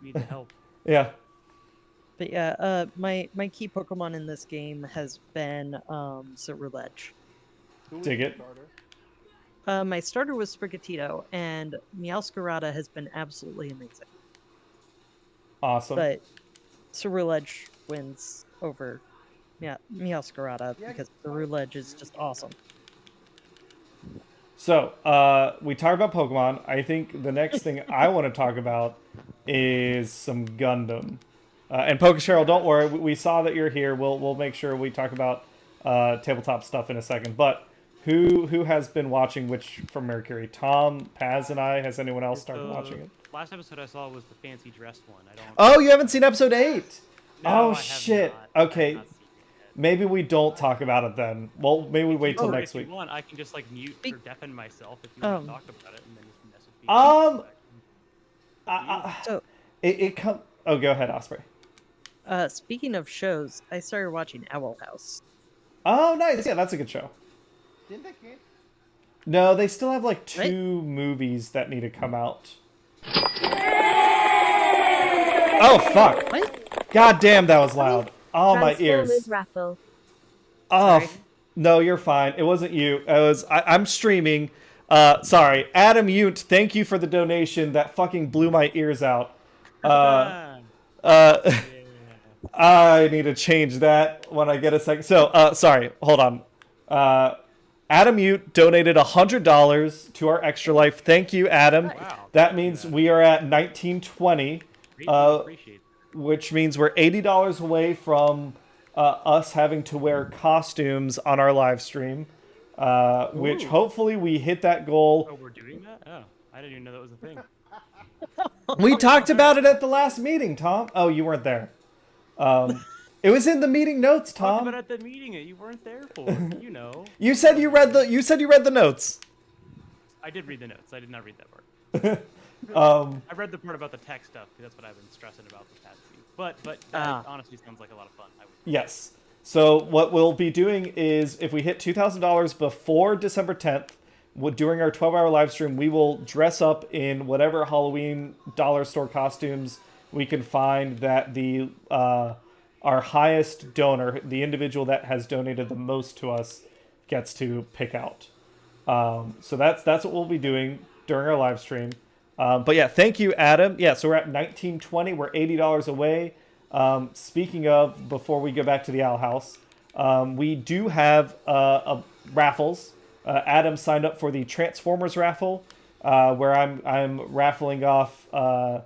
Need the help. Yeah. But yeah, my key Pokemon in this game has been Ceruledge. Who is Dig the it. starter? My starter was Sprigatito, and Meowscarada has been absolutely amazing. Awesome. But Ceruledge wins over Meowscarada Yeah, because Ceruledge is just awesome. So, we talked about Pokemon. I think the next thing I want to talk about is some Gundam. And Pokeshirl, don't worry, we saw that you're here. We'll make sure we talk about tabletop stuff in a second. But who has been watching which from Mercury? Tom, Paz, and I. Has anyone else started watching it? Last episode I saw was the fancy dressed one. I don't. Oh, you haven't seen episode 8? No, Oh I have shit. not. I have Okay. not seen it yet. Maybe we don't talk about it then. Well, maybe we wait till Or next if week. you want, I can just like mute Be- or deafen myself if you want to talk about it, and then just mess with me. So, It come. Oh, go ahead, Osprey. speaking of shows, I started watching Owl House. Oh, nice. Yeah, that's a good show. Didn't they cancel? No, they still have like Right? 2 movies that need to come out. Oh fuck! What? God damn, that was loud. Oh, my ears. Transformers raffle. Oh, Sorry. no, you're fine. It wasn't you. I'm streaming. Sorry, Adam Yunt. Thank you for the donation. That fucking blew my ears out. Yeah. I need to change that when I get a second. So, sorry, hold on. Adam Ute donated $100 to our Extra Life. Thank you, Adam. Wow. That means we are at 1920, Greatly appreciate it. which means we're $80 away from us having to wear costumes on our live stream, which Ooh. hopefully we hit that goal. Oh, we're doing that? Oh, I didn't even know that was a thing. We talked about it at the last meeting, Tom. Oh, you weren't there. It was in the meeting notes, Talked Tom. about it at the meeting that you weren't there for. You know. You said you read the notes. I did read the notes. I did not read that part. I read the part about the tech stuff because that's what I've been stressing about the past week. But that honestly sounds like a lot of fun. I would. Yes. So what we'll be doing is if we hit $2,000 before December 10th, during our 12-hour live stream, we will dress up in whatever Halloween dollar store costumes we can find that the our highest donor, the individual that has donated the most to us, gets to pick out. So that's what we'll be doing during our live stream. But yeah, thank you, Adam. Yeah, so we're at 1920. We're $80 away. Speaking of, before we go back to the Owl House, we do have raffles. Adam signed up for the Transformers raffle, where I'm raffling off a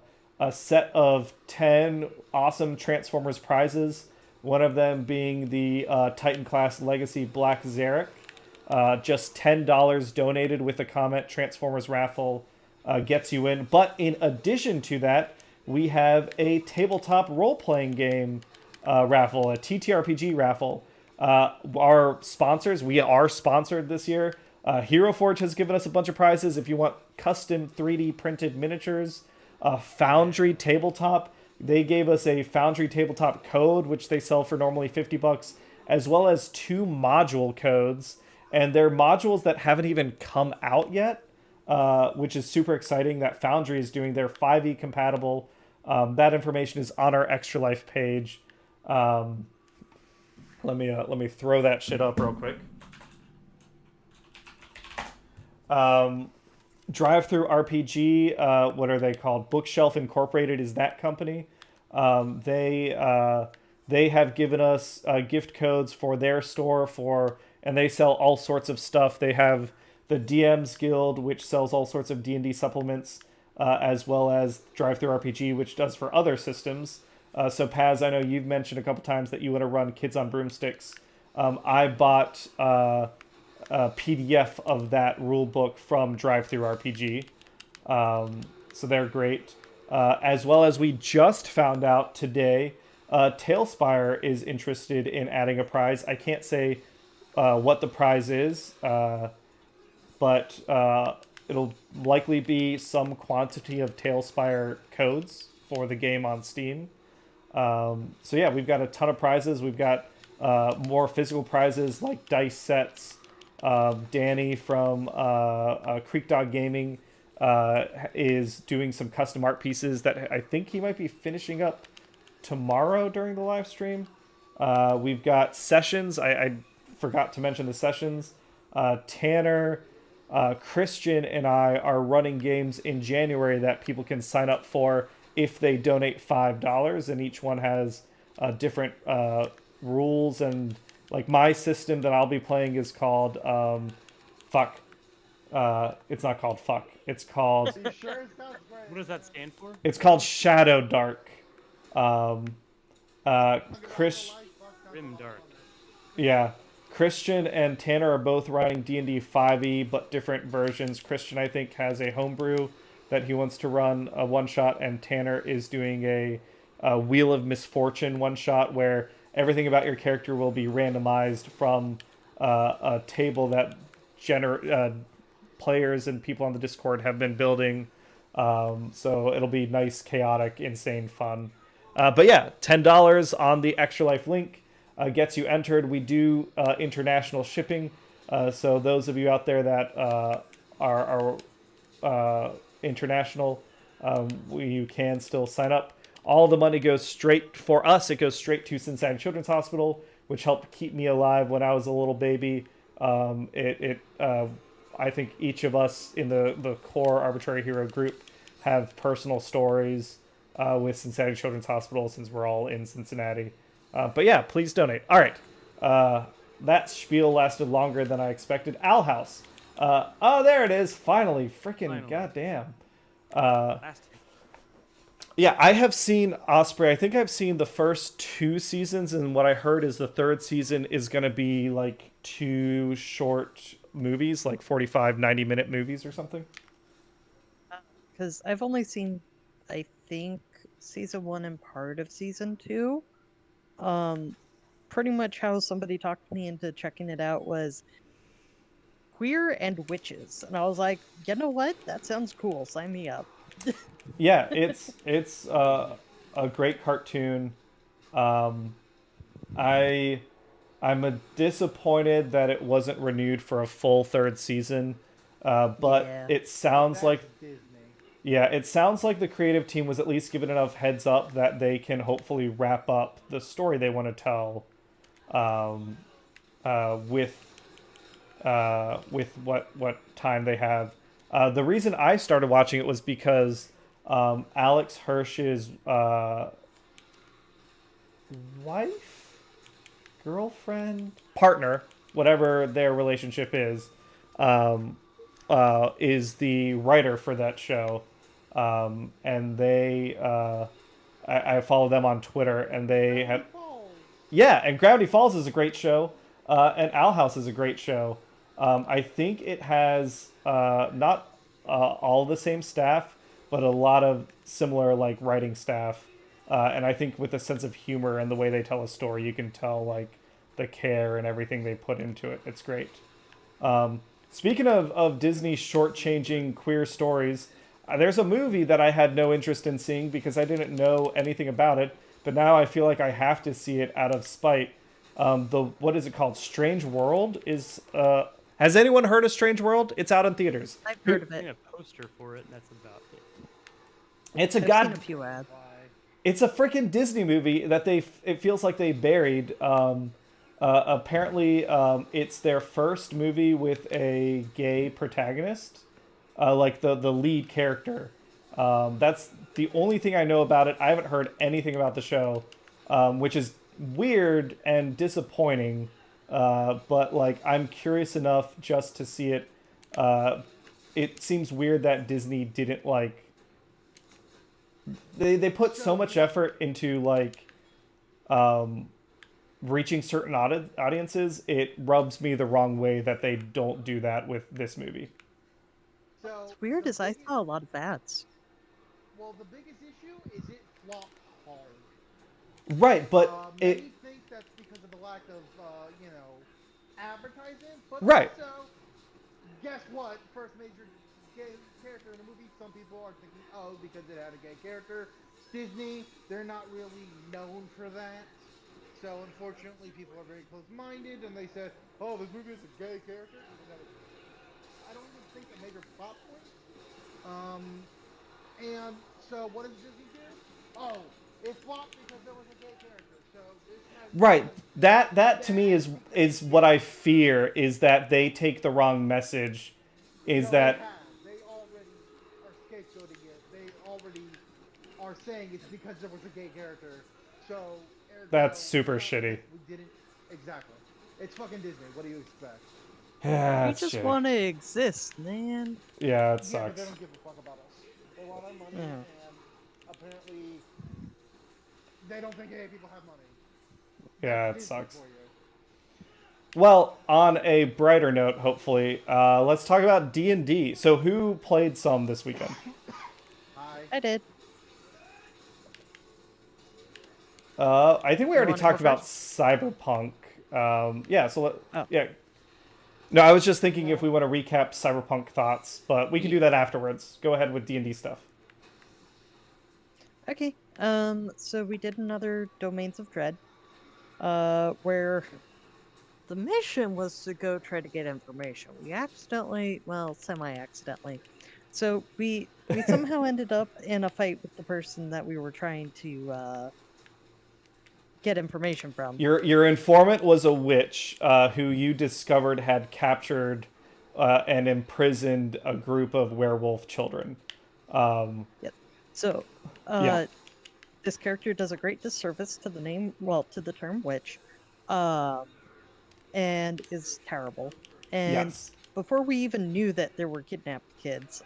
set of 10 awesome Transformers prizes. One of them being the Titan Class Legacy Black Zarek. Just $10 donated with the comment Transformers raffle gets you in. But in addition to that, we have a tabletop role-playing game raffle, a TTRPG raffle. Our sponsors, we are sponsored this year. Hero Forge has given us a bunch of prizes. If you want custom 3D printed miniatures, Foundry Tabletop, they gave us a Foundry Tabletop code, which they sell for normally $50, as well as 2 module codes. And they're modules that haven't even come out yet, which is super exciting that Foundry is doing their 5e compatible. That information is on our Extra Life page. Let me throw that shit up real quick. Drive-Through RPG, what are they called? Bookshelf Incorporated is that company. They have given us gift codes for their store and they sell all sorts of stuff. They have the DM's Guild, which sells all sorts of D&D supplements, as well as Drive-Through RPG, which does for other systems. So Paz, I know you've mentioned a couple times that you want to run Kids on Broomsticks. I bought a PDF of that rule book from Drive-Through RPG. So they're great. As well as we just found out today, Tailspire is interested in adding a prize. I can't say what the prize is, but it'll likely be some quantity of Tailspire codes for the game on Steam. So yeah, we've got a ton of prizes. We've got more physical prizes like dice sets. Danny from Creek Dog Gaming is doing some custom art pieces that I think he might be finishing up tomorrow during the live stream. We've got sessions. I forgot to mention the sessions. Tanner Christian and I are running games in January that people can sign up for if they donate $5, and each one has different rules. And like my system that I'll be playing is called fuck. It's not called fuck. It's called Are you sure it sounds great? What does that stand for? it's called Shadow Dark. Chris, Grim Dark. yeah, Christian and Tanner are both running D&D 5e, but different versions. Christian, I think, has a homebrew that he wants to run a one-shot, and Tanner is doing a Wheel of Misfortune one-shot where everything about your character will be randomized from a table that players and people on the Discord have been building. So it'll be nice, chaotic, insane fun. But yeah, $10 on the Extra Life link gets you entered. We do international shipping, so those of you out there that are international, you can still sign up. All the money goes straight, for us, it goes straight to Cincinnati Children's Hospital, which helped keep me alive when I was a little baby. I think each of us in the core Arbitrary Hero group have personal stories with Cincinnati Children's Hospital, since we're all in Cincinnati. But yeah, please donate. All right. That spiel lasted longer than I expected. Owl House. Oh, there it is. Finally. Freaking goddamn. Last week. Yeah, I have seen Osprey. I think I've seen the first 2 seasons, and what I heard is the 3rd season is going to be like 2 short movies, like 45, 90-minute movies or something. Because I've only seen, I think, season 1 and part of season 2. Pretty much how somebody talked me into checking it out was queer and witches, and I was like, you know what? That sounds cool. Sign me up. Yeah, it's a great cartoon. I'm disappointed that it wasn't renewed for a full 3rd season, but Yeah. it sounds like Disney. it sounds like the creative team was at least given enough heads up that they can hopefully wrap up the story they want to tell with what time they have. The reason I started watching it was because Alex Hirsch's wife, girlfriend, partner, whatever their relationship is the writer for that show. And they, I follow them on Twitter, and they have, yeah, and Gravity Falls is a great show, and Owl House is a great show. I think it has not all the same staff, but a lot of similar like writing staff. And I think with a sense of humor and the way they tell a story, you can tell like the care and everything they put into it. It's great. Speaking of Disney shortchanging queer stories, there's a movie that I had no interest in seeing because I didn't know anything about it, but now I feel like I have to see it out of spite. What is it called? Strange World is. Has anyone heard of Strange World? It's out in theaters. I've heard of I've seen it. a poster for it, and that's about it. It's a I've seen a few ads. It's a freaking Disney movie that it feels like they buried. Apparently, it's their first movie with a gay protagonist, like the lead character. That's the only thing I know about it. I haven't heard anything about the show, which is weird and disappointing. But like, I'm curious enough just to see it. It seems weird that Disney didn't like. They put so much effort into like reaching certain audiences. It rubs me the wrong way that they don't do that with this movie. So What's weird the is I biggest- saw a lot of ads. Well, the biggest issue is it flopped hard. Right, but Many think that's because of the lack of, advertising. But Right. also, guess what? First major gay character in the movie. Some people are thinking, oh, because it had a gay character. Disney, they're not really known for that. So unfortunately, people are very close-minded, and they said, oh, this movie is a gay character. Even though I don't even think a major plot point. And so what does Disney do? Oh, it flopped because there was a gay character. So this has right, that to me is what I fear, is that they take the wrong message is No, that they already are scapegoating it. They already are saying it's because there was a gay character. So ergo, that's super it's not shitty. like we didn't exactly. It's fucking Disney. What do you expect? Yeah, We it's just shitty. want to exist, man. Yeah, it Yeah, but sucks. they don't give a fuck about us. They want our money, Yeah. and apparently they don't think gay people have money. Yeah, That's it Disney sucks. for you. Well, on a brighter note, hopefully, let's talk about D&D. So who played some this weekend? I did. I think we You already wanna go talked about Cyberpunk. Yeah, so Oh. yeah. No, I was just thinking if we want to recap Cyberpunk thoughts, but we can do that afterwards. Go ahead with D&D stuff. Okay. So we did another Domains of Dread, where the mission was to go try to get information. We accidentally, well, semi-accidentally. So we somehow ended up in a fight with the person that we were trying to get information from. Your informant was a witch who you discovered had captured and imprisoned a group of werewolf children. Yep. So, Yeah. this character does a great disservice to the name, well, to the term witch, and is terrible. And Yes. before we even knew that there were kidnapped kids,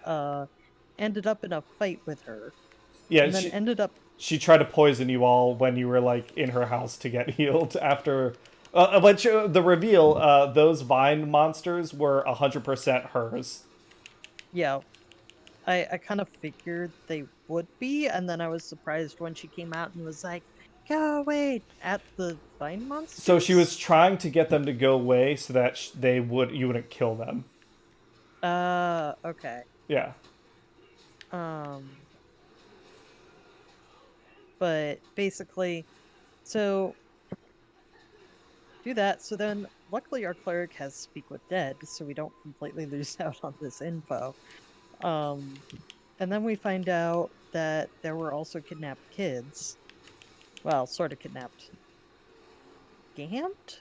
ended up in a fight with her, Yeah, and then ended up. she tried to poison you all when you were like in her house to get healed after the reveal, those vine monsters were 100% hers. Yeah, I kind of figured they would be, and then I was surprised when she came out and was like, "Go away!" at the vine monsters. So she was trying to get them to go away so that you wouldn't kill them. Okay. Yeah. But basically, so do that. So then, luckily, our cleric has Speak with Dead, so we don't completely lose out on this info. And then we find out that there were also kidnapped kids. Well, sort of kidnapped. Scammed?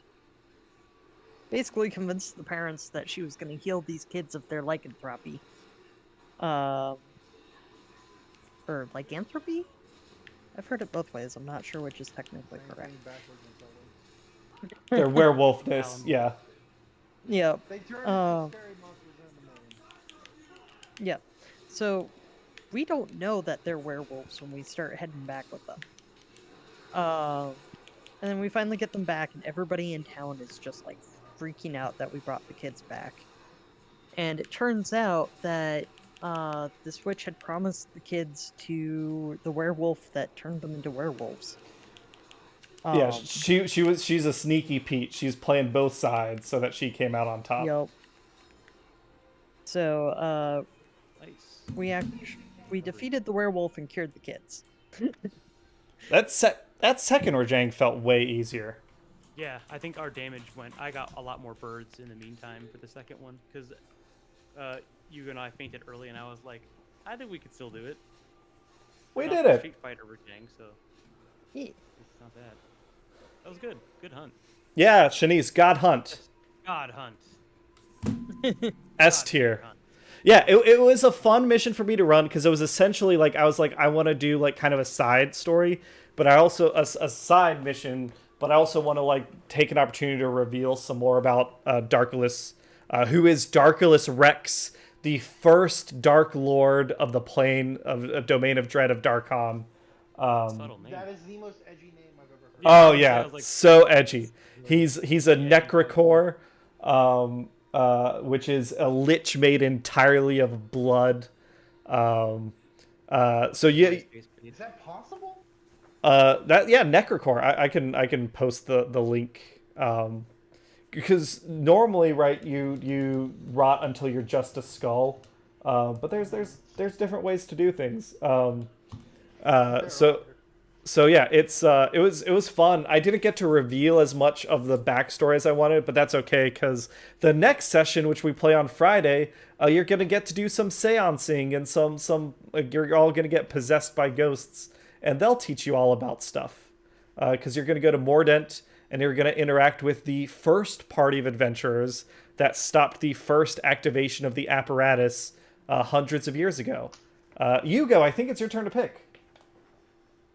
Basically convinced the parents that she was going to heal these kids of their lycanthropy. Or lycanthropy? I've heard it both ways. I'm not sure which is technically correct. Their werewolfness, yeah. Yeah. They turned into scary monsters in the moon. Yeah. So we don't know that they're werewolves when we start heading back with them. And then we finally get them back, and everybody in town is just like freaking out that we brought the kids back. And it turns out that this witch had promised the kids to the werewolf that turned them into werewolves. Yeah, she's a sneaky Pete. She's playing both sides so that she came out on top. Yep. So Nice. we defeated the werewolf and cured the kids. That second Rajang felt way easier. Yeah, I think our damage went. I got a lot more birds in the meantime for the second one because you and I fainted early, and I was like, I think we could still do it. We Not did the it. Street Fighter Rajang, so Yeah. it's not bad. That was good. Good hunt. Yeah, Shanice, God Hunt. God hunt. S God tier. hunt. Yeah, it was a fun mission for me to run because it was essentially like I was like I want to do like kind of a side story, but I also a side mission, but I also want to like take an opportunity to reveal some more about Darkulus, who is Darkulus Rex, the first Dark Lord of the plane of a domain of dread of Darkon. Subtle name. That is the most edgy name I've ever heard. Oh Yeah, I yeah, was like- so edgy. He's a Necrocore, which is a lich made entirely of blood. So yeah, Is that possible? Necrocore. I can post the link. Because normally, right, you rot until you're just a skull. But there's different ways to do things. So yeah, it was fun. I didn't get to reveal as much of the backstory as I wanted, but that's okay because the next session, which we play on Friday, you're gonna get to do some seancing and some you're all gonna get possessed by ghosts, and they'll teach you all about stuff. Because you're gonna go to Mordent and you're gonna interact with the first party of adventurers, that stopped the first activation of the apparatus hundreds of years ago. Hugo, I think it's your turn to pick.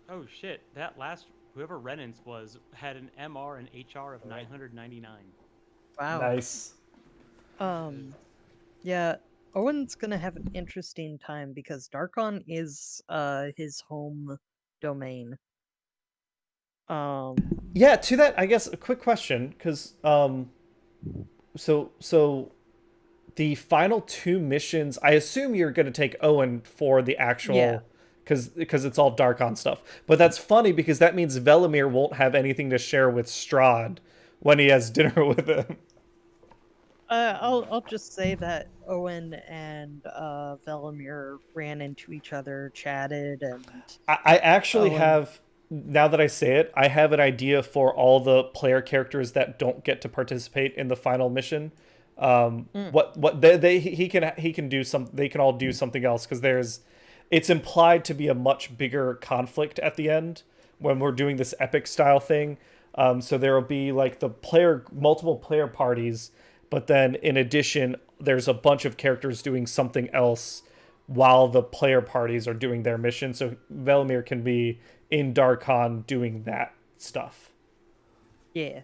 Oh shit! That last whoever Renans was had an MR and HR of 999. Wow. Nice. Yeah, Owen's gonna have an interesting time because Darkon is his home domain. Yeah, to that, I guess a quick question, because so the final 2 missions, I assume you're going to take Owen for the actual, Yeah. because it's all Darkon stuff. But that's funny because that means Velimir won't have anything to share with Strahd when he has dinner with him. I'll just say that Owen and Velimir ran into each other, chatted, and I actually Owen. have, now that I say it, I have an idea for all the player characters that don't get to participate in the final mission. What he can do some, they can all do something else, because it's implied to be a much bigger conflict at the end when we're doing this epic style thing. So there will be like multiple player parties, but then in addition, there's a bunch of characters doing something else while the player parties are doing their mission. So Velimir can be in Darkon doing that stuff. Yeah.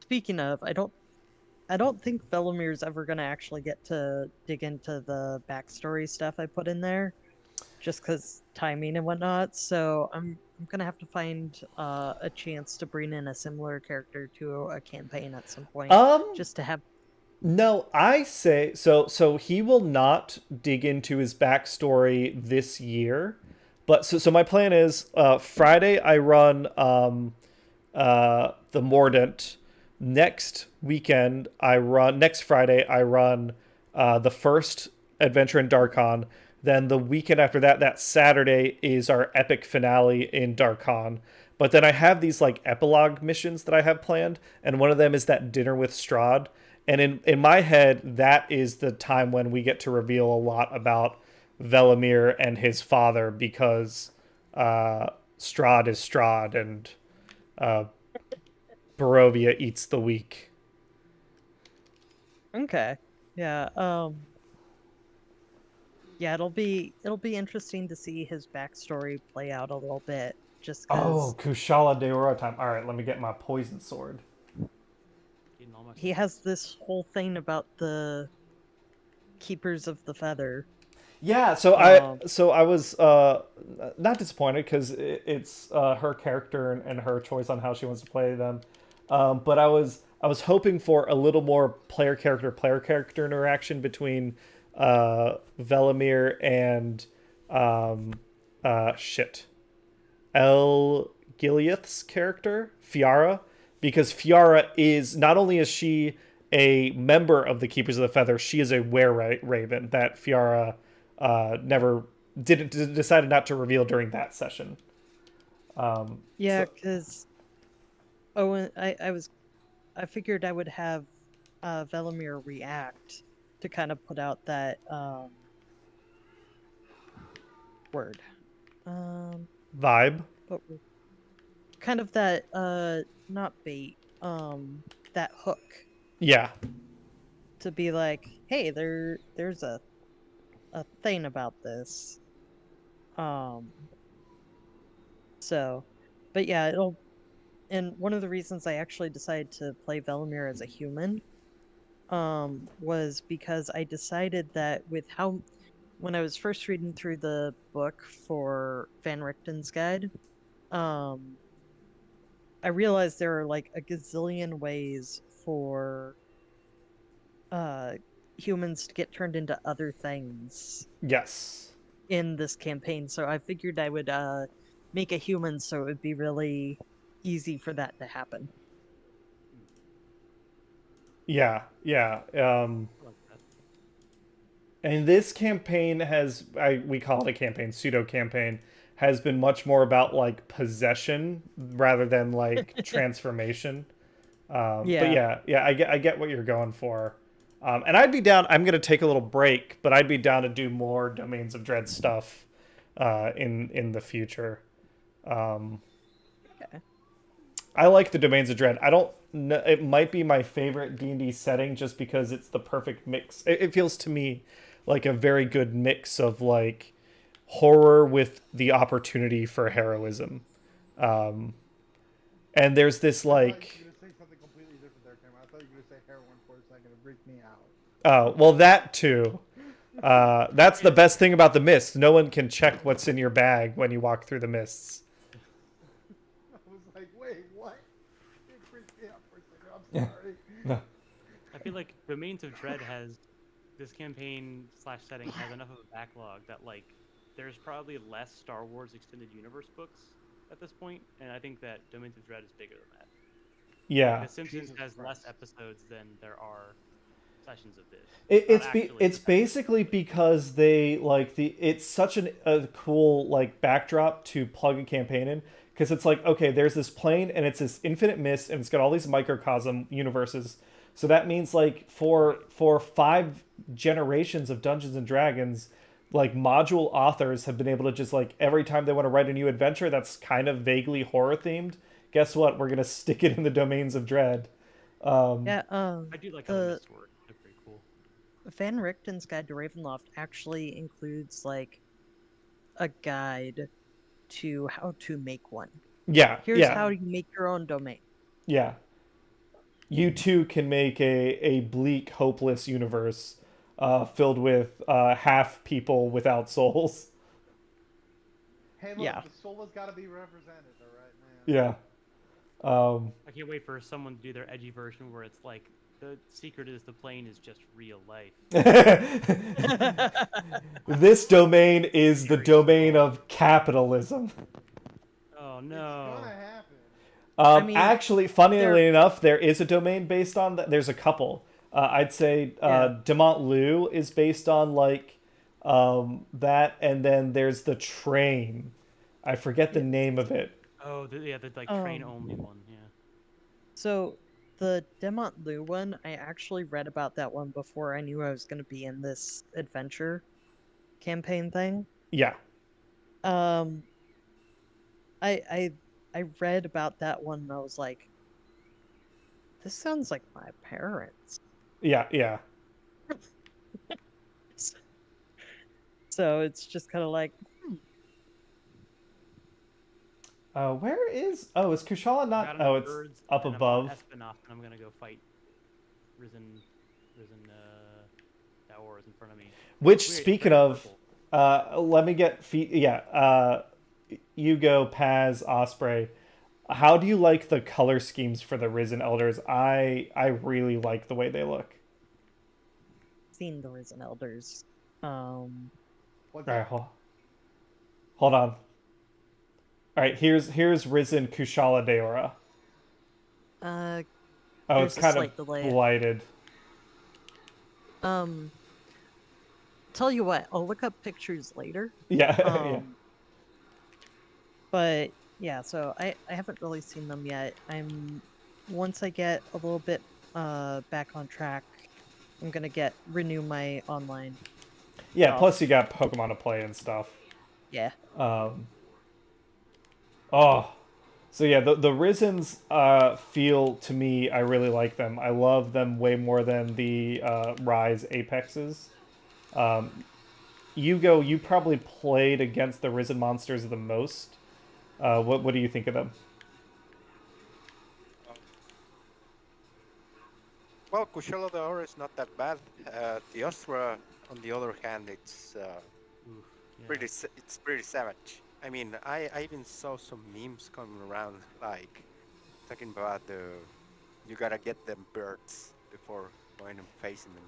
Speaking of, I don't think Velimir's ever gonna actually get to dig into the backstory stuff I put in there, just because timing and whatnot. So I'm gonna have to find a chance to bring in a similar character to a campaign at some point, just to have. No, I say so he will not dig into his backstory this year. But so my plan is Friday I run the Mordant. Next Friday I run the first adventure in Darkon. Then the weekend after that, that Saturday, is our epic finale in Darkon. But then I have these like epilogue missions that I have planned, and one of them is that dinner with Strahd. And in my head, that is the time when we get to reveal a lot about Velimir and his father, because Strahd is Strahd, and Barovia eats the weak. Okay. Yeah. Yeah, it'll be interesting to see his backstory play out a little bit, just Oh, because Kushala Daora time. All right, let me get my poison sword. Getting all my he has this whole thing about the Keepers of the Feather. Yeah, so I was not disappointed, because it's her character and her choice on how she wants to play them. But I was hoping for a little more player character interaction between Velimir and El Gileath's character, Fiara, because Fiara is, not only is she a member of the Keepers of the Feather, she is a were-raven that Fiara never decided not to reveal during that session. Yeah, because Owen, I figured I would have Velimir react to kind of put out that word, Vibe. but kind of that not bait, that hook, Yeah. to be like, hey, there's a thing about this. So, but yeah, and one of the reasons I actually decided to play Velimir as a human was because I decided that when I was first reading through the book for Van Richten's Guide, I realized there are like a gazillion ways for humans to get turned into other things Yes. in this campaign. So I figured I would make a human so it would be really easy for that to happen. Yeah. Yeah. like that. And this campaign we call it a campaign, pseudo campaign, has been much more about like possession rather than like transformation. But Yeah. yeah, I get what you're going for. And I'd be down. I'm gonna take a little break, but I'd be down to do more Domains of Dread stuff in the future. Okay. I like the Domains of Dread. I don't know, it might be my favorite D&D setting just because it's the perfect mix. It feels to me like a very good mix of like horror with the opportunity for heroism. Um, and there's this I thought you were like, gonna say something completely different there, Cameron. I thought you were gonna say heroin for a second. It freaked me out. oh, well, that too. That's the best thing about the mist. No one can check what's in your bag when you walk through the mists. I was like, wait, what? It freaked me out for a second. I'm Yeah. sorry. No. I feel like Domains of Dread has this campaign / setting has enough of a backlog that like there's probably less Star Wars extended universe books at this point, and I think that Domains of Dread is bigger than that. Yeah. The Simpsons Jesus has less Christ. episodes than there are sessions of this. It's basically because they like it's such a cool like backdrop to plug a campaign in, because it's like, okay, there's this plane and it's this infinite mist and it's got all these microcosm universes. So that means like for 5 generations of Dungeons and Dragons, like module authors have been able to just like every time they want to write a new adventure that's kind of vaguely horror themed, guess what? We're gonna stick it in the Domains of Dread. Yeah, I do like how the the mists work. They're pretty cool. Van Richten's Guide to Ravenloft actually includes like a guide to how to make one. Yeah, Here's how you make your own domain. yeah. You too can make a bleak, hopeless universe filled with half people without souls. Hey, look, Yeah. the soul has got to be represented, all right, man. Yeah. I can't wait for someone to do their edgy version where it's like the secret is the plane is just real life. This domain is the domain of capitalism. Oh It's no. gonna happen. I mean, Actually, funnily enough, there is a domain based on that. There's a couple. I'd say Yeah. Demont Lu is based on like that, and then there's the train. I forget the name of it. Oh, the like train only one. Yeah. So the Demont Lu one, I actually read about that one before I knew I was going to be in this adventure campaign thing. Yeah. Um, I read about that one and I was like, this sounds like my parents. Yeah. Yeah. So it's just kind of like, Where is? Oh, is Kushala I not? got Oh, enough it's birds, up and above. I'm on Espinoff, and I'm gonna go fight Risen Daoras in front of me. Which, Wait, speaking red or of, purple? let me get feet. Yeah. Hugo, Paz, Osprey. How do you like the color schemes for the Risen Elders? I really like the way they look. seen the Risen Elders. What's All right, that? hold on. All right, here's Risen Kushala Daora. Uh, Oh, there's it's a kind slight of delay. blighted. Tell you what, I'll look up pictures later. Yeah, yeah. But yeah, so I haven't really seen them yet. Once I get a little bit back on track, I'm gonna renew my online. Yeah, stuff. plus you got Pokemon to play and stuff. Yeah. Oh, so yeah, the Risens feel to me, I really like them. I love them way more than the Rise Apexes. Yugo, you probably played against the Risen monsters the most. What do you think of them? Well, Kushala Daora is not that bad. The Ostra, on the other hand, it's Oof, yeah. it's pretty savage. I mean, I even saw some memes coming around, like talking about you gotta get them birds before going and facing them.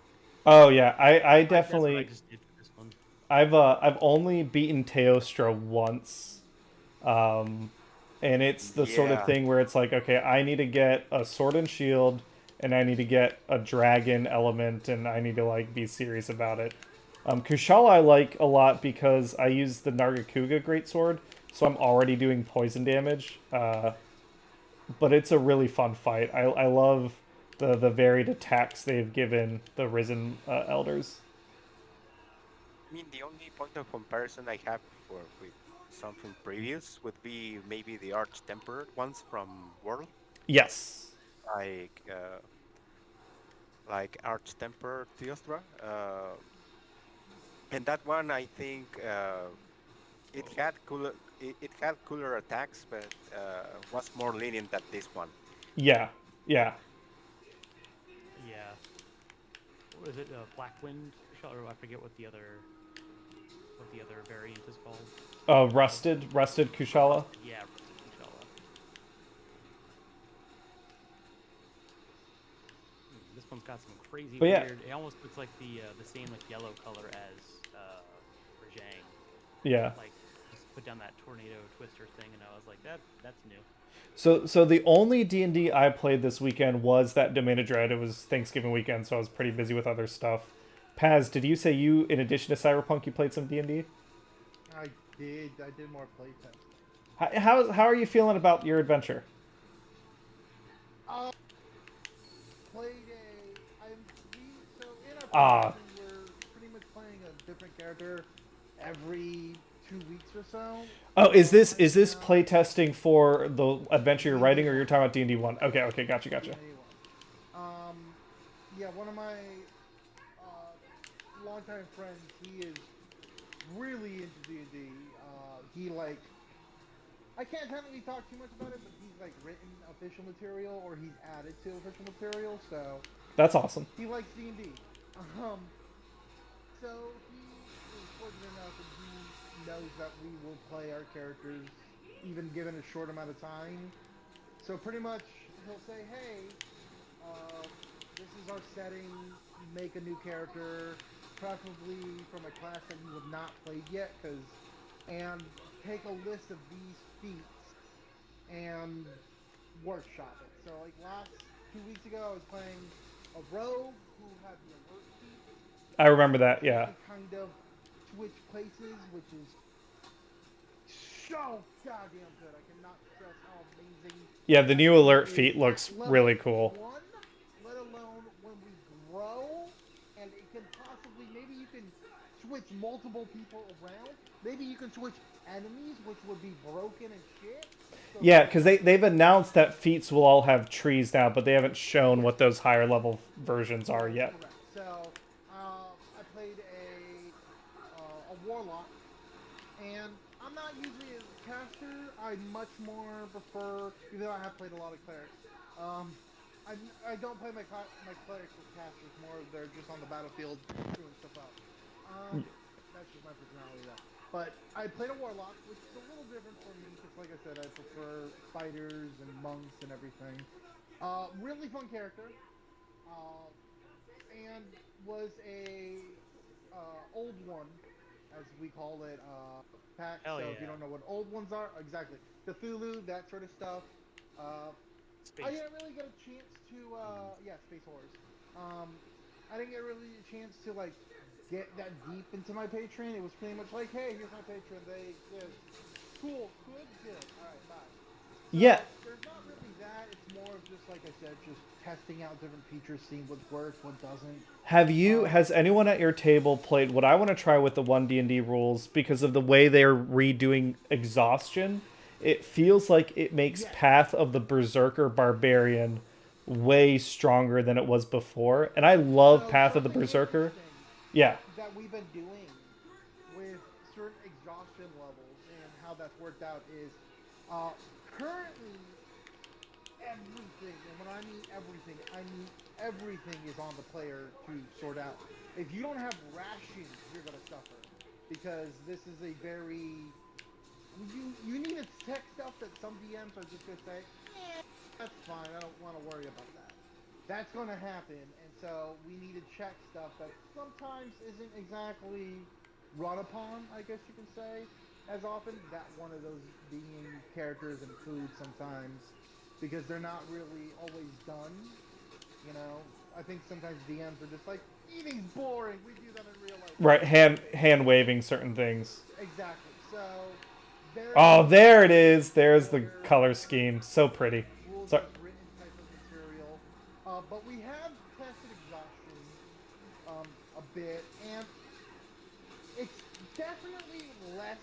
Oh yeah, I That's what I definitely just did for this one. I've only beaten Teostra once. And it's the sort of Yeah. thing where it's like, okay, I need to get a sword and shield, and I need to get a dragon element, and I need to like be serious about it. Kushala I like a lot because I use the Nargacuga greatsword, so I'm already doing poison damage. But it's a really fun fight. I love the varied attacks they've given the Risen Elders. I mean, the only point of comparison I have with something previous would be maybe the Arch Tempered ones from World, Yes. like like Arch Tempered Theostra. And that one, I think it had cooler attacks, but was more lenient than this one. Yeah. Yeah. Yeah. What was it? Black Wind? Or I forget what the other variant is called. Rusted Kushala. Yeah, Rusted Kushala. This one's got some crazy But yeah. weird. It almost looks like the same like yellow color as Rajang. Yeah. Like just put down that tornado twister thing, and I was like, that's new. So the only D&D I played this weekend was that Domain of Dread. It was Thanksgiving weekend, so I was pretty busy with other stuff. Paz, did you say you, in addition to Cyberpunk, you played some D&D? I did. I did more playtesting. How are you feeling about your adventure? Played so in our Ah. playtesting, we're pretty much playing a different character every 2 weeks or so. Oh, is this Right now, playtesting for the adventure you're writing, or you're talking about D&D 1? Okay, gotcha. Yeah, one of my longtime friends, he is really into D&D. He I can't technically talk too much about it, but he's like written official material or he's added to official material, so That's awesome. he likes D&D. So he is fortunate enough that he knows that we will play our characters even given a short amount of time. So pretty much he'll say, hey, this is our setting, make a new character, preferably from a class that you have not played yet, and take a list of these feats and workshop it. So like last 2 weeks ago, I was playing a rogue who had the alert feat. I remember that, You yeah. can kind of switch places, which is so goddamn good. I cannot stress how amazing. Yeah, the new that alert is feat looks at level really cool. 1, let alone when we grow, and it can possibly, maybe you can switch multiple people around. Maybe you can switch enemies, which would be broken and shit. So Yeah, because they've announced that feats will all have trees now, but they haven't shown what those higher level versions are yet. Correct. So I played a warlock, and I'm not usually a caster. I much more prefer, even though I have played a lot of clerics. I don't play my clerics as casters. More they're just on the battlefield screwing stuff up. That's just my personality though. But I played a warlock, which is a little different for me because, like I said, I prefer fighters and monks and everything. Really fun character. And was a old one, as we call it, pack. Hell So yeah. if you don't know what old ones are, exactly Cthulhu, that sort of stuff. Space. I didn't really get a chance to, Space Horrors. I didn't get really a chance to like get that deep into my Patreon. It was pretty much like, hey, here's my Patreon. They cool, good, all right, bye. So, Yeah. there's not really that. It's more of just, like I said, just testing out different features, seeing what works, what doesn't. Has anyone at your table played what I want to try with the 1D&D rules because of the way they're redoing exhaustion? It feels like it makes Path of the Berserker Barbarian way stronger than it was before. And I love Path of the Berserker. Yeah. That we've been doing with certain exhaustion levels and how that's worked out is currently everything, and when I mean everything is on the player to sort out. If you don't have rations, you're gonna suffer because this is a very you need to tech stuff that some DMs are just gonna say, that's fine, I don't want to worry about that. That's gonna happen, and so we need to check stuff that sometimes isn't exactly run upon, I guess you can say, as often. That one of those being characters and food sometimes, because they're not really always done. You know, I think sometimes DMs are just like, eating's boring. We do that in real life. Right, hand waving certain things. Exactly. So oh, there it is. There's the color scheme. So pretty. Sorry. Written type of material. But we have tested exhaustion a bit, and it's definitely less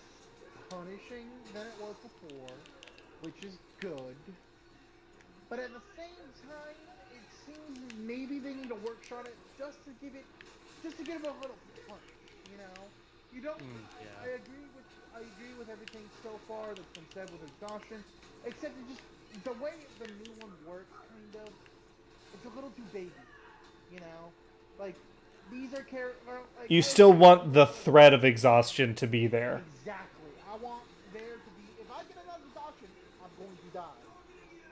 punishing than it was before, which is good. But at the same time, it seems maybe they need to workshop it just to give it a little punch. You know, you don't. Yeah. I agree with everything so far that's been said with exhaustion, except it just the way the new one works, kind of. It's a little too baby. You know, like these are like You still want the threat of exhaustion to be there. Exactly. I want there to be. If I get another exhaustion, I'm going to die.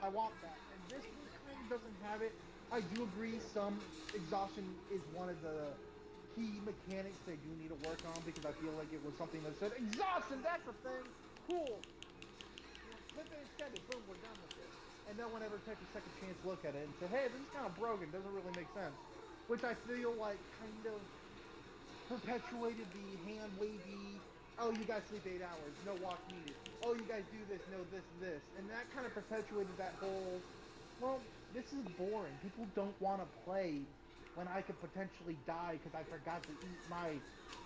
I want that, and this one kind of doesn't have it. I do agree. Some exhaustion is one of the key mechanics they do need to work on because I feel like it was something that said exhaustion. That's a thing. Cool. Flip it and set it. Boom. We're done with it. And no one ever took a second chance to look at it and say, hey, this is kind of broken. Doesn't really make sense. Which I feel like kind of perpetuated the hand wavy. Oh, you guys sleep 8 hours. No walk needed. Oh, you guys do this. No, this, this. And that kind of perpetuated that whole, well, this is boring. People don't want to play when I could potentially die because I forgot to eat my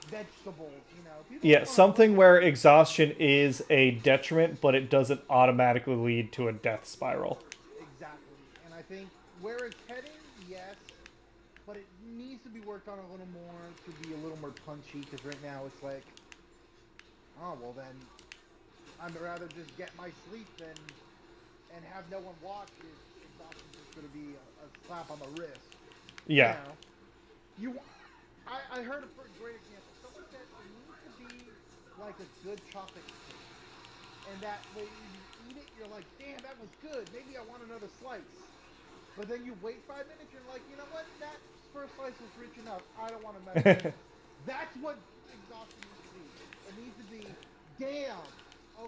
vegetables, you know. People Yeah, don't wanna something play. where exhaustion is a detriment, but it doesn't automatically lead to a death spiral. Exactly. And I think where it's heading, yes, but it needs to be worked on a little more to be a little more punchy because right now it's like, oh, well then, I'd rather just get my sleep than and have no one watch if exhaustion is going to be a slap on the wrist. Yeah. You know, I heard a great example. Someone said it needs to be like a good chocolate cake. And that way when you eat it, you're like, damn, that was good. Maybe I want another slice. But then you wait 5 minutes, you're like, you know what? That first slice was rich enough. I don't want another slice. That's what exhaustion needs to be. It needs to be, damn,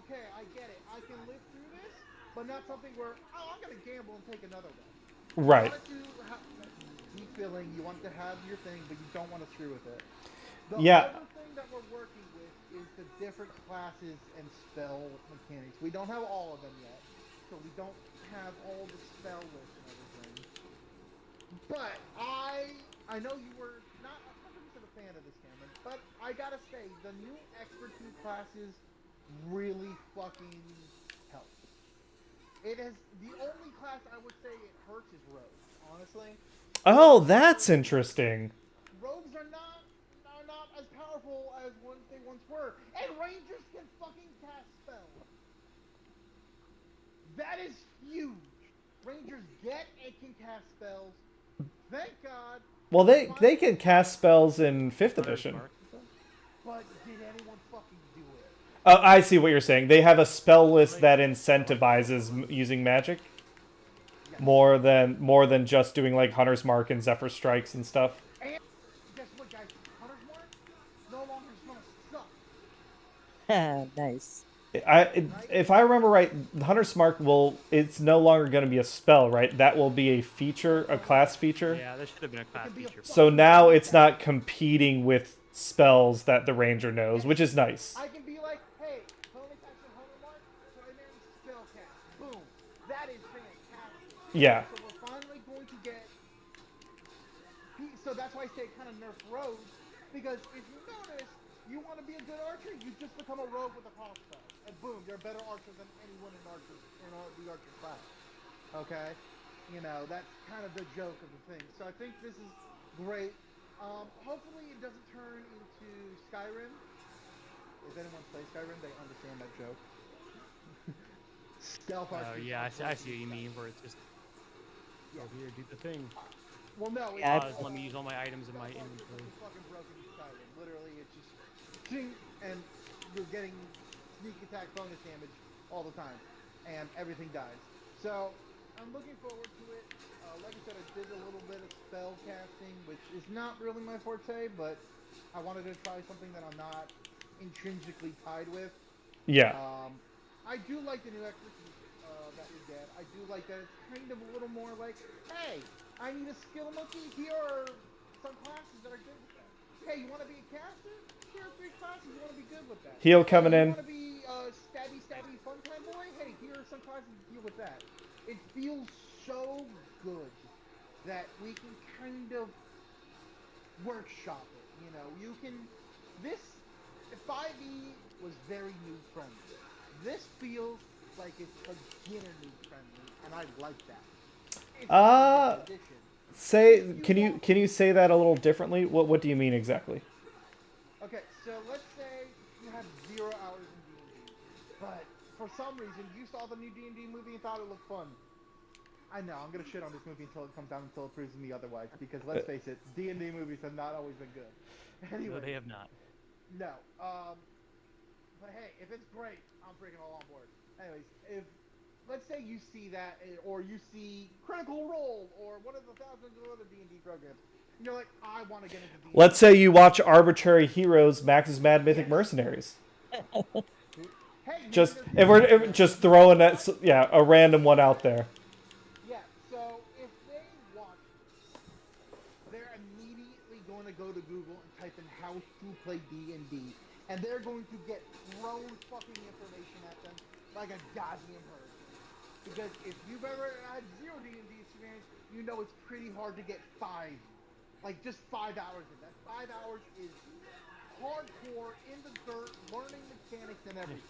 okay, I get it. I can live through this, but not something where, oh, I'm going to gamble and take another one. Right. You want it to have that deep feeling, you want it to have your thing, but you don't want to screw with it. The Yeah. other thing that we're working with is the different classes and spell mechanics. We don't have all of them yet, so we don't have all the spell lists and everything. But I know you were not 100% a fan of this, Cameron, but I gotta say, the new expertise classes really fucking help. It is the only class I would say it hurts is rogues, honestly. Oh, that's interesting. Rogues are not as powerful as they once were, and rangers can fucking cast spells. That is huge. Rangers get and can cast spells. Thank God. Well, they can cast spells in 5th edition. But did anyone fucking do it? I see what you're saying. They have a spell list that incentivizes using magic Yes. more than just doing like Hunter's Mark and Zephyr Strikes and stuff. And guess what, guys? Hunter's Mark no longer is gonna suck. Nice. If I remember right, Hunter's Mark it's no longer going to be a spell, right? That will be a feature, a class feature. Yeah, there should have been a class be a feature. So now it's not competing with spells that the ranger knows, which is nice. I can be like, hey, pony action Hunter Mark, primary spell cast. Boom. That is fantastic. Yeah. So we're finally going to get. So that's why I say kind of nerf rogues, because if you notice, you want to be a good archer, you just become a rogue with a crossbow, and boom, you're a better archer than anyone in the archer class. Okay, you know that's kind of the joke of the thing. So I think this is great. Hopefully it doesn't turn into Skyrim. If anyone plays Skyrim, they understand that joke. Stealth Oh archers. yeah, I see what you mean. Where it's just over here, do the thing. Well, no. Yeah, Pause, let me use all my items in my inventory. It's fucking broken in Skyrim. Literally, it's just ching, and you're getting sneak attack bonus damage all the time, and everything dies. So I'm looking forward to it. Like I said, I did a little bit of spell casting, which is not really my forte, but I wanted to try something that I'm not intrinsically tied with. Yeah. I do like the new expertise that we get. I do like that it's kind of a little more like, hey, I need a skill monkey. Here are some classes that are good with that. Hey, you want to be a caster? Here are 3 classes you want to be good with that. Heal coming in. You want to be a stabby fun time boy? Hey, here are some classes to deal with that. It feels so good that we can kind of workshop it. You know, you can. This 5e was very noob friendly. This feels like it's beginner noob friendly, and I like that. It's Uh, not a good edition. Say, If can you say that a little differently? What do you mean exactly? Okay, so let's say you have 0 hours in D&D, but for some reason you saw the new D&D movie and thought it looked fun. I know, I'm gonna shit on this movie until it comes out, until it proves me otherwise, because let's face it, D&D movies have not always been good. Anyway. No, they have not. No. But hey, if it's great, I'm freaking all on board. Anyways, if let's say you see that, or you see Critical Role, or one of the thousands of other D&D programs, and you're like, I want to get into D&D. Let's say you watch Arbitrary Heroes, Max's Mad Mythic Mercenaries. Hey, Just if we're just throwing that, yeah, a random one out there. Yeah. So if they watch this, they're immediately going to go to Google and type in how to play D&D, and they're going to get thrown fucking information at them like a goddamn herd. Because if you've ever had 0 D&D experience, you know it's pretty hard to get 5, like just 5 hours in. That 5 hours is hardcore in the dirt, learning mechanics and everything.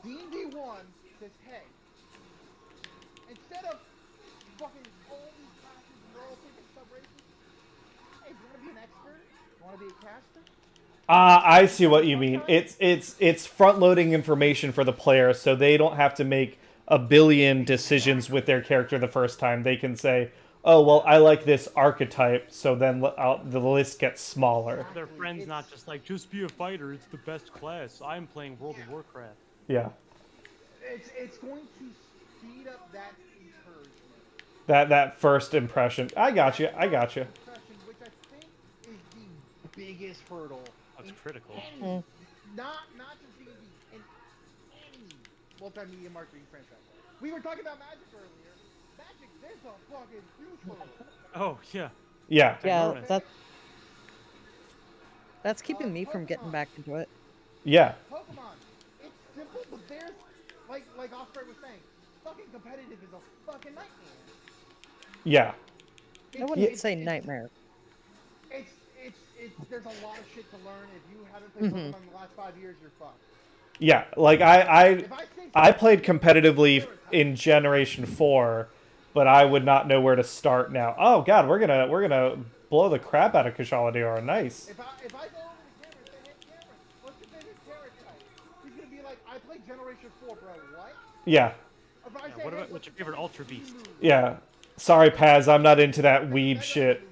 D&D 1 says, hey, instead of fucking all these classes and they're all taking sub-races, hey, do you want to be an expert? Do you want to be a caster? I see what you mean. It's front loading information for the player, so they don't have to make a billion decisions with their character the first time. They can say, "Oh, well, I like this archetype," so then the list gets smaller. Their friends not just like, just be a fighter, it's the best class. I'm playing World of Warcraft. Yeah. It's going to speed up that encouragement. That first impression. I got you. Impression, which I think is the biggest hurdle. That's critical. Not just D&D, in any multimedia marketing franchise. We were talking about Magic earlier. Magic, there's a fucking huge hurdle. Oh, yeah. Yeah. Yeah, that's keeping me from getting back into it. Yeah. Pokemon, it's simple, but there's, like Osprey was saying, fucking competitive is a fucking nightmare. Yeah. I wouldn't say nightmare. There's a lot of shit to learn. If you haven't played Pokemon in the last 5 years, you're fucked. Yeah, like I played competitively in Generation 4, but I would not know where to start now. Oh god, we're gonna blow the crap out of Kushala Daora. Nice. If I go over to Cameron and say, hey Cameron, what's your favorite character type? He's gonna be like, I played Generation 4, bro. What? Yeah. If I say, What hey, about what's your favorite Ultra Beast? Yeah. Sorry, Paz, I'm not into that weeb shit.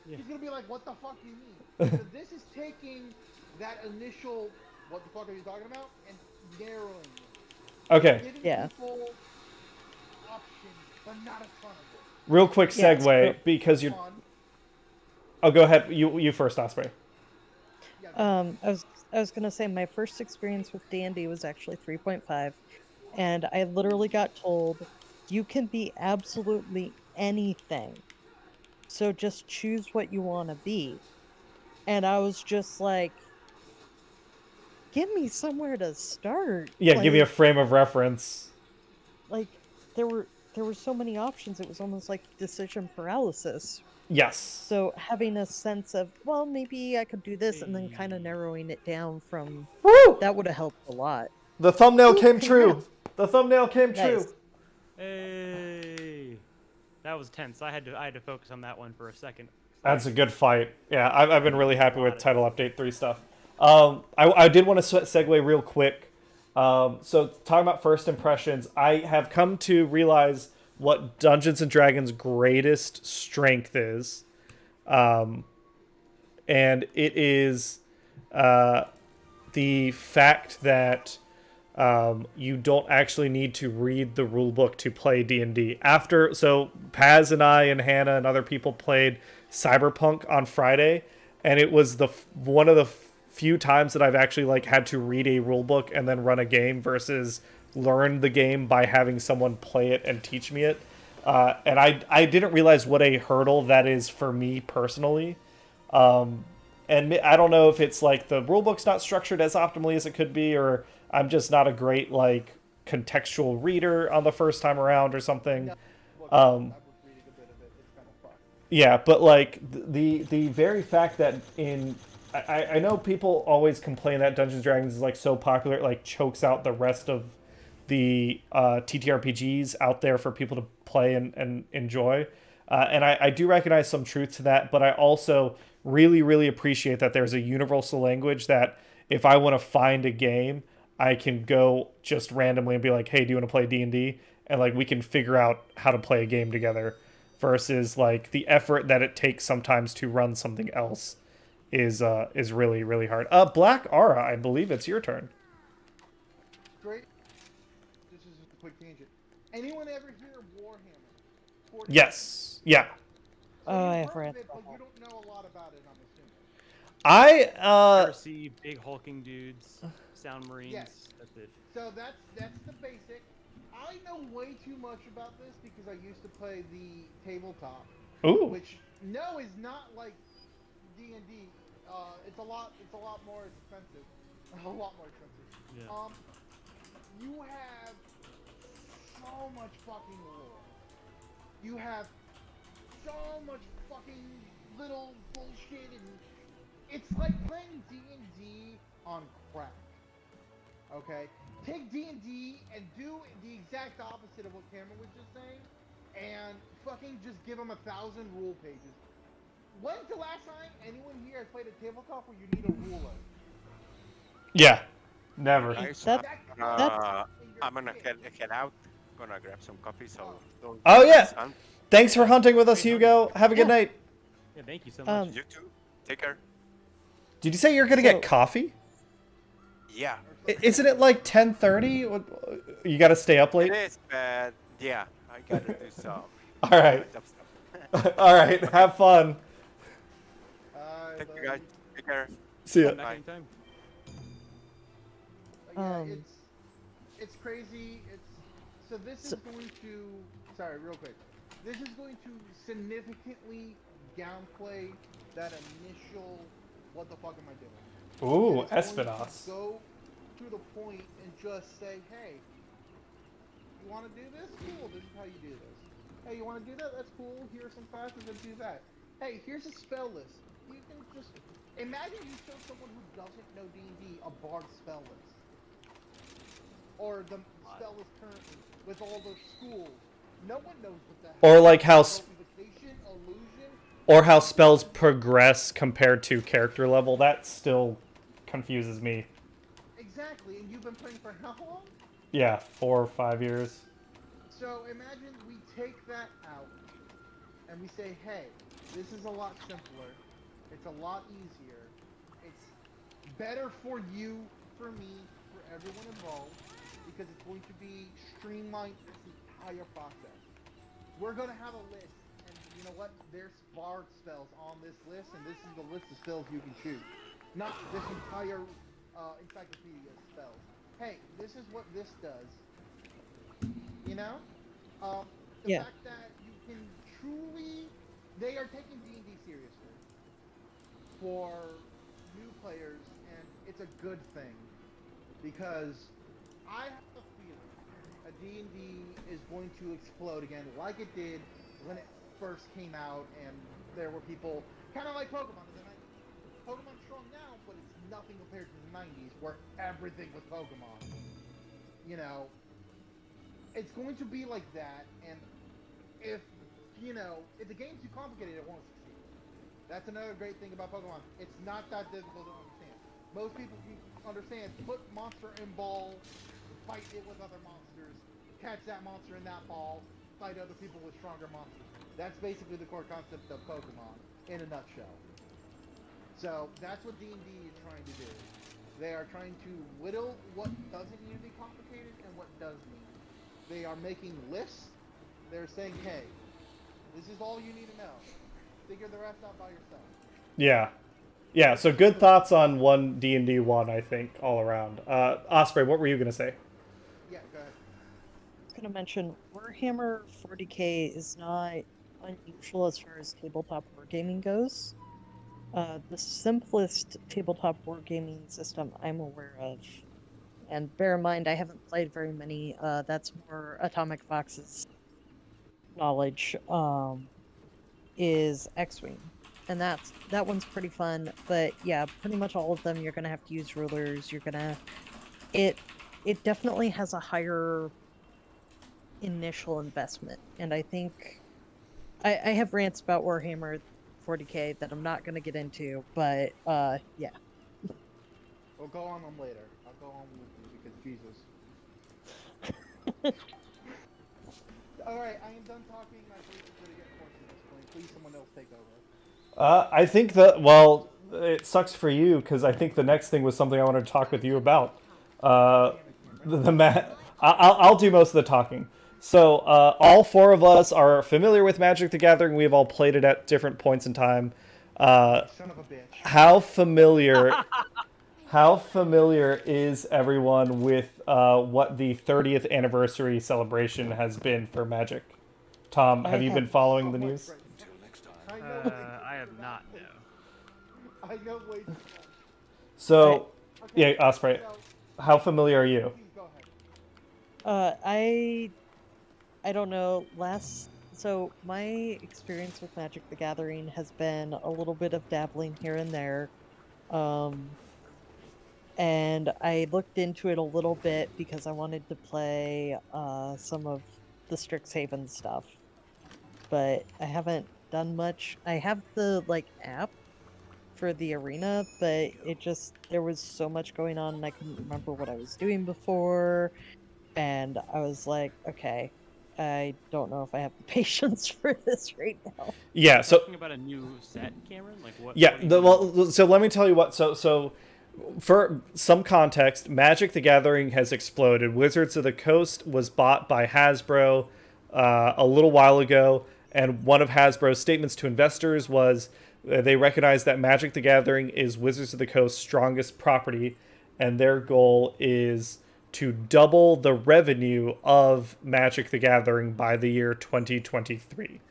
He's gonna be like, what the fuck do you mean? So this is taking that initial, what the fuck are you talking about, and narrowing it. Okay. Giving people options, but not a ton of it. Real quick segue, because you're... Fun. Oh, go ahead. You first, Osprey. I was gonna say my first experience with D&D was actually 3.5, and I literally got told you can be absolutely anything, so just choose what you want to be. And I was just like, give me somewhere to start. Yeah, like, give me a frame of reference. Like there were so many options, it was almost like decision paralysis. Yes. So having a sense of, well, maybe I could do this, and then kind of narrowing it down from... Woo! That would have helped a lot. The thumbnail came true. The thumbnail came Nice. true. Hey, that was tense. I had to focus on that one for a second. That's a good fight. Yeah, I've been really happy with Title Update 3 stuff. I did want to segue real quick. So talking about first impressions, I have come to realize what Dungeons & Dragons' greatest strength is. And it is the fact that you don't actually need to read the rulebook to play D&D. So Paz and I and Hannah and other people played Cyberpunk on Friday, and it was one of the few times that I've actually had to read a rulebook and then run a game versus learn the game by having someone play it and teach me it. And I didn't realize what a hurdle that is for me personally. And I don't know if it's like the rulebook's not structured as optimally as it could be, or I'm just not a great contextual reader on the first time around or something. Yeah, but the very fact that in I know people always complain that Dungeons and Dragons is like so popular, it like chokes out the rest of the TTRPGs out there for people to play and enjoy. And I do recognize some truth to that, but I also really, really appreciate that there's a universal language that if I want to find a game, I can go just randomly and be like, hey, do you want to play D&D? And like we can figure out how to play a game together versus like the effort that it takes sometimes to run something else is really, really hard. Black Aura, I believe it's your turn. Great. This is just a quick tangent. Anyone ever hear of Warhammer? Yes. Yeah. So Oh, you've I've heard read of it, but that. you don't know a lot about it, I'm assuming. I see big hulking dudes, sound marines. Yes. That's it. So that's the basic. I know way too much about this because I used to play the tabletop, ooh. which no is not like D&D. It's a lot more expensive. A lot more expensive. Yeah. You have so much fucking lore. You have so much fucking little bullshit, and it's like playing D&D on crack. Okay, take D&D and do the exact opposite of what Cameron was just saying, and fucking just give them 1,000 rule pages. When's the last time anyone here has played a tabletop where you need a ruler? Yeah. Never. Guys, That- I'm gonna head out. Gonna grab some coffee. So. don't Oh, get yeah. sun. Thanks for hunting with us, Hugo. Have a good Yeah. night. Yeah, thank you so much. You too. Take care. Did you say you're gonna get coffee? Yeah. Isn't it like 10:30? You got to stay up late. It is, but yeah, I gotta do some. All right. Stuff. All right. Have fun. Thank you guys. Take care. See ya. Come back Bye. anytime. Yeah, it's crazy. So this is going to real quick. This is going to significantly downplay that initial what the fuck am I doing? Ooh, And it's going to Espinos. Go to the point and just say, hey, you want to do this? Cool. This is how you do this. Hey, you want to do that? That's cool. Here are some classes that do that. Hey, here's a spell list. You can just imagine you show someone who doesn't know D&D a bard spell list. Or the spell list currently with all the schools. No one knows what the hell. Or like how Invocation, illusion. or how spells progress compared to character level. That still confuses me. Exactly, and you've been playing for how long? Yeah, 4 or 5 years. So imagine we take that out and we say, hey, this is a lot simpler. It's a lot easier. It's better for you, for me, for everyone involved, because it's going to be streamlined this entire process. We're going to have a list, and you know what? There's bard spells on this list, and this is the list of spells you can choose. Not this entire encyclopedia of spells. Hey, this is what this does. You know? The Yeah. fact that you can truly... They are taking D&D seriously for new players, and it's a good thing. Because I have a feeling a D&D is going to explode again like it did when it first came out, and there were people... Kind of like Pokemon in the 90s. Pokemon's strong now, but it's nothing compared to the 90s, where everything was Pokemon. You know... It's going to be like that, and if the game's too complicated, it won't succeed. That's another great thing about Pokemon. It's not that difficult to understand. Most people can understand, put monster in ball, fight it with other monsters, catch that monster in that ball, fight other people with stronger monsters. That's basically the core concept of Pokemon, in a nutshell. So, that's what D&D is trying to do. They are trying to whittle what doesn't need to be complicated and what does need. They are making lists. They're saying, hey, this is all you need to know. Figure the rest out by yourself. Yeah. Yeah, so good thoughts on D&D 1, I think, all around. Osprey, what were you going to say? Yeah, go ahead. I was going to mention Warhammer 40k is not unusual as far as tabletop wargaming goes. The simplest tabletop wargaming system I'm aware of, and bear in mind I haven't played very many, that's more Atomic Fox's knowledge, is X-Wing. and that one's pretty fun. But yeah, pretty much all of them you're gonna have to use rulers. It definitely has a higher initial investment, and I think I have rants about Warhammer 40K that I'm not gonna get into, but yeah. We'll go on them later. I'll go on with you because Jesus. Alright, I am done talking. My voice is going to get hoarse at this point. Please, someone else take over. I think that, well, it sucks for you because I think the next thing was something I wanted to talk with you about. I'll do most of the talking. So all four of us are familiar with Magic the Gathering. We've all played it at different points in time. Son of a bitch. How familiar is everyone with what the 30th anniversary celebration has been for Magic? Tom, have you been following the news? I have not, no. I know way too much. So, Okay, yeah, Osprey, so, how familiar are you? please go ahead. I don't know. So my experience with Magic the Gathering has been a little bit of dabbling here and there. And I looked into it a little bit because I wanted to play some of the Strixhaven stuff. But I haven't done much. I have the app for the arena, but there was so much going on and I couldn't remember what I was doing before. And I was like, okay, I don't know if I have the patience for this right now. Yeah, so Talking about a new set, Cameron? Like what? yeah, what do you mean? so let me tell you what. So for some context, Magic the Gathering has exploded. Wizards of the Coast was bought by Hasbro a little while ago, and one of Hasbro's statements to investors was they recognize that Magic the Gathering is Wizards of the Coast's strongest property, and their goal is to double the revenue of Magic the Gathering by the year 2023.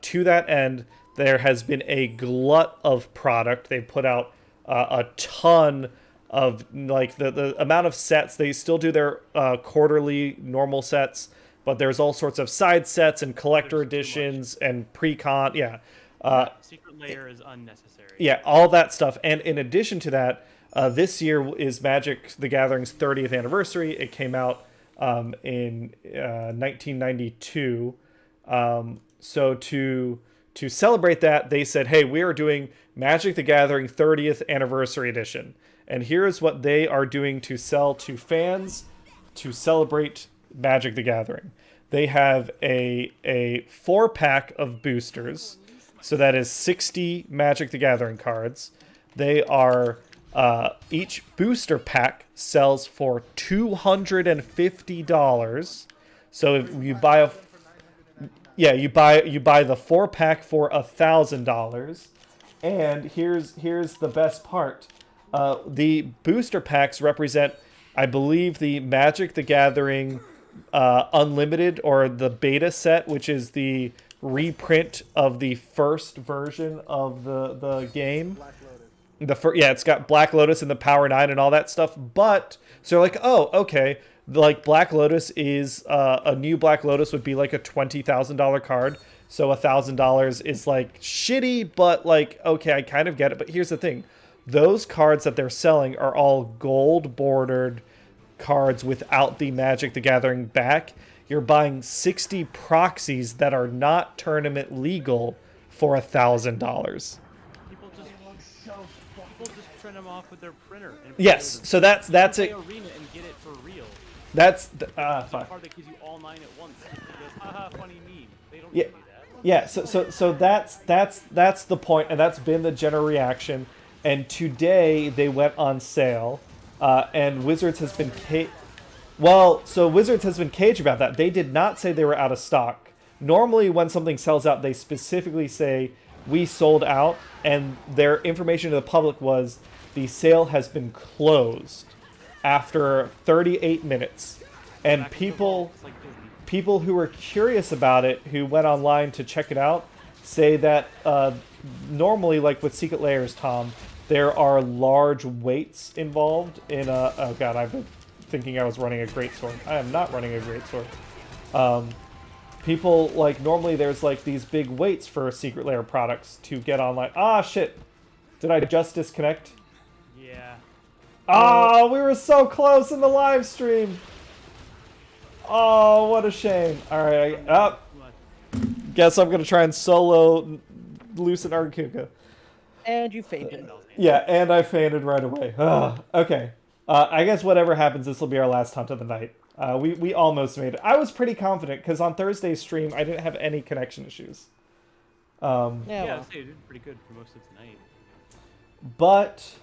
To that end, there has been a glut of product. They put out a ton of the amount of sets. They still do their quarterly normal sets, but there's all sorts of side sets and collector editions and pre-con. Yeah. Secret layer is unnecessary. Yeah, all that stuff. And in addition to that, this year is Magic the Gathering's 30th anniversary. It came out in 1992. So to celebrate that, they said, hey, we are doing Magic the Gathering 30th anniversary edition. And here's what they are doing to sell to fans to celebrate Magic the Gathering. They have a 4-pack of boosters. So that is 60 Magic the Gathering cards. They are each booster pack sells for $250. So if you buy you buy the 4-pack for $1,000. And here's the best part. The booster packs represent, I believe, the Magic the Gathering Unlimited or the beta set, which is the reprint of the first version of the game. Black Lotus. It's got Black Lotus and the Power 9 and all that stuff. But so you're like, oh, okay, like Black Lotus is a new Black Lotus would be like a $20,000 card. So $1,000 is like shitty, but like okay, I kind of get it. But here's the thing: those cards that they're selling are all gold bordered cards without the Magic the Gathering back. You're buying 60 proxies that are not tournament legal for $1,000. People just print them off with their printer. And Yes, so that's play it. arena and get it for real. That's So fuck. far that gives you all 9 at once. It goes, haha, funny meme. They don't Yeah. do that. Yeah, so that's the point, and that's been the general reaction. And today they went on sale, and Wizards has been Wizards has been caged about that. They did not say they were out of stock. Normally, when something sells out, they specifically say we sold out, and their information to the public was the sale has been closed after 38 minutes, and people. It's like Disney. People who were curious about it, who went online to check it out, say that normally, like with Secret Layers, Tom, there are large weights involved in a... Oh god, I've been thinking I was running a greatsword. I am not running a greatsword. people, like, normally there's, like, these big waits for secret lair products to get online. Ah, shit. Did I just disconnect? Yeah. Oh, we were so close in the live stream. Oh, what a shame. All right, guess I'm gonna try and solo loosen Arkuka. And you fainted. Yeah, and I fainted right away. Ugh. Okay. I guess whatever happens, this will be our last hunt of the night. We almost made it. I was pretty confident because on Thursday's stream I didn't have any connection issues. Yeah, Yeah. I'd say you did pretty good for most of tonight. But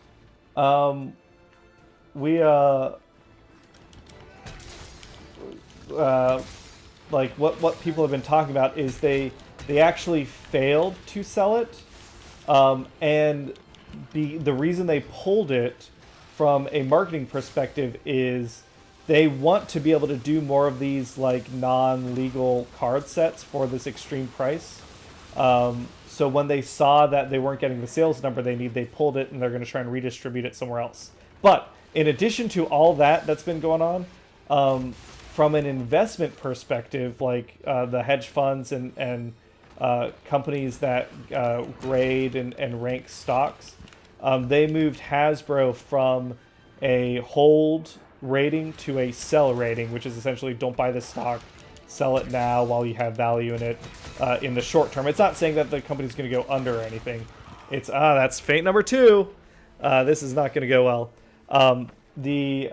we like what people have been talking about is they actually failed to sell it, and the reason they pulled it from a marketing perspective is they want to be able to do more of these like non-legal card sets for this extreme price. So when they saw that they weren't getting the sales number they need, they pulled it and they're going to try and redistribute it somewhere else. But in addition to all that's been going on, from an investment perspective, like the hedge funds and companies that grade and rank stocks, they moved Hasbro from a hold rating to a sell rating, which is essentially don't buy this stock, sell it now while you have value in it in the short term. It's not saying that the company's going to go under or anything. It's, that's fate number 2. This is not going to go well. The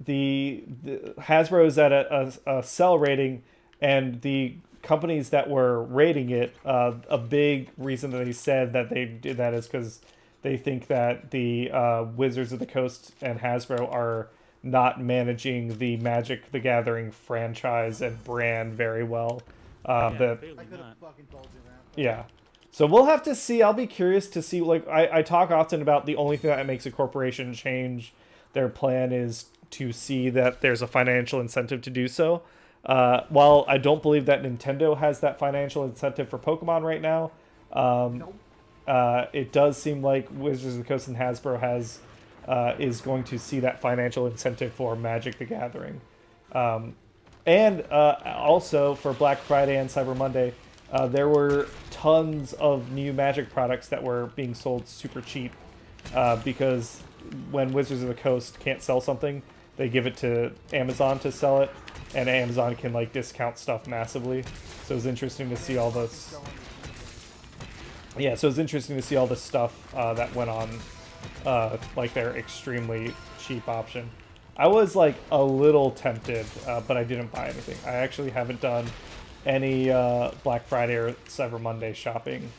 Hasbro is at a sell rating, and the companies that were rating it, a big reason that they said that they did that is because they think that the Wizards of the Coast and Hasbro are not managing the Magic the Gathering franchise and brand very well. Clearly I could have not. fucking told you that. Yeah. So we'll have to see. I'll be curious to see. Like, I talk often about the only thing that makes a corporation change their plan is to see that there's a financial incentive to do so. While I don't believe that Nintendo has that financial incentive for Pokemon right now, Nope. it does seem like Wizards of the Coast and Hasbro is going to see that financial incentive for Magic the Gathering. And also for Black Friday and Cyber Monday, there were tons of new Magic products that were being sold super cheap because when Wizards of the Coast can't sell something, they give it to Amazon to sell it, and Amazon can like discount stuff massively. So it was interesting to see all this. Yeah, so it's interesting to see all this stuff that went on, like their extremely cheap option. I was like a little tempted, but I didn't buy anything. I actually haven't done any Black Friday or Cyber Monday shopping.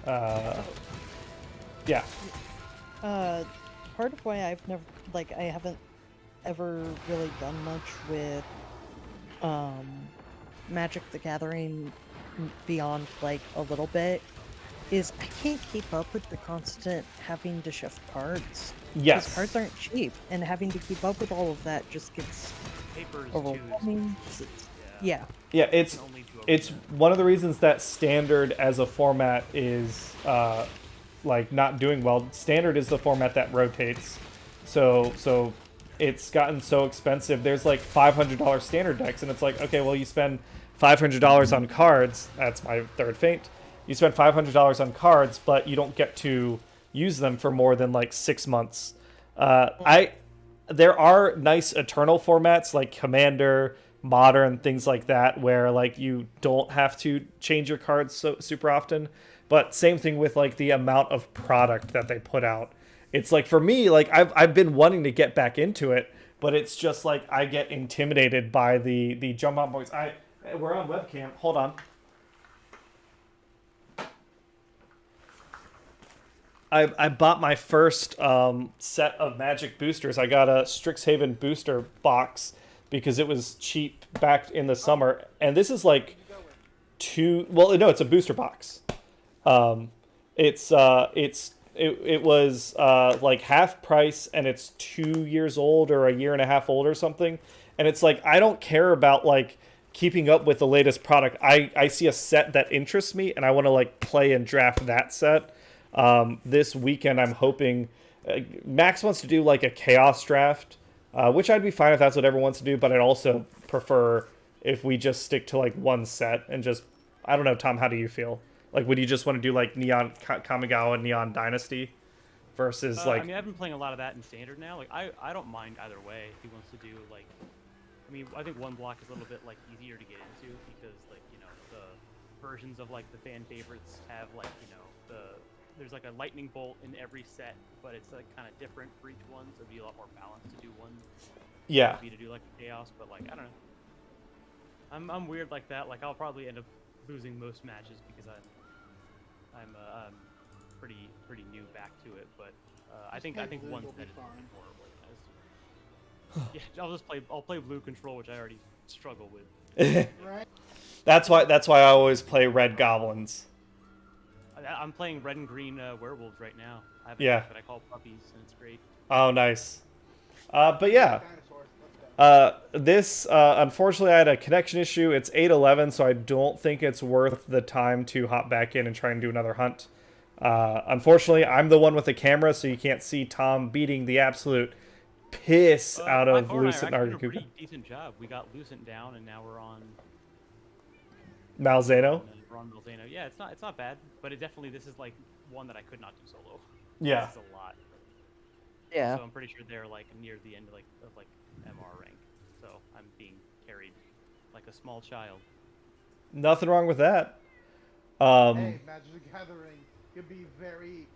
Yeah. Part of why I've never, like, I haven't ever really done much with Magic the Gathering beyond like a little bit is I can't keep up with the constant having to shift cards. Yes. Because cards aren't cheap, and having to keep up with all of that just gets Papers overwhelming. Yeah. Yeah, it's one of the reasons that Standard as a format is like not doing well. Standard is the format that rotates, so it's gotten so expensive. There's like $500 Standard decks, and it's like, okay, well, you spend $500 on cards. That's my third feint. You spend $500 on cards, but you don't get to use them for more than like 6 months. There are nice Eternal formats like Commander, Modern, things like that, where like you don't have to change your cards so super often. But same thing with like the amount of product that they put out. It's like, for me, like I've been wanting to get back into it, but it's just like I get intimidated by the jump on boys. We're on webcam. Hold on. I bought my first set of Magic boosters. I got a Strixhaven booster box because it was cheap back in the summer, and this is like it's a booster box. It was like half price, and it's 2 years old or a year and a half old or something. And it's like, I don't care about like keeping up with the latest product. I see a set that interests me, and I want to like play and draft that set. This weekend, I'm hoping Max wants to do like a chaos draft, which I'd be fine if that's what everyone wants to do, but I'd also prefer if we just stick to like one set and just, I don't know, Tom, how do you feel? Like, would you just want to do like Neon Kamigawa, Neon Dynasty versus like? I mean, I've been playing a lot of that in standard now. Like, I don't mind either way. If he wants to do like, I mean, I think one block is a little bit like easier to get into because like the versions of like the fan favorites have like there's like a lightning bolt in every set, but it's like kind of different for each one, so it'd be a lot more balanced to do one. Yeah. Maybe to do like chaos, but like I don't know. I'm weird like that. Like I'll probably end up losing most matches because I'm pretty new back to it, but I think Blue, one you'll be set is fine. more organized. Yeah, I'll play blue control, which I already struggle with. Right? That's why I always play red goblins. I'm playing red and green werewolves right now. I have a Yeah. deck that I call puppies, and it's great. Oh, nice. But yeah. Dinosaurs, let's go. This, unfortunately, I had a connection issue. It's 8:11, so I don't think it's worth the time to hop back in and try and do another hunt. Unfortunately, I'm the one with the camera, so you can't see Tom beating the absolute piss out My of phone and I Lucent are actually doing a Nargacuga. pretty decent job. We got Lucent down, and now we're on Malzeno? Malzeno. Yeah, it's not bad, but this is like one that I could not do solo. Yeah. This is a lot. Yeah. So I'm pretty sure they're like near the end of MR rank. So I'm being carried like a small child. Nothing wrong with that. Hey, Magic the Gathering can be very,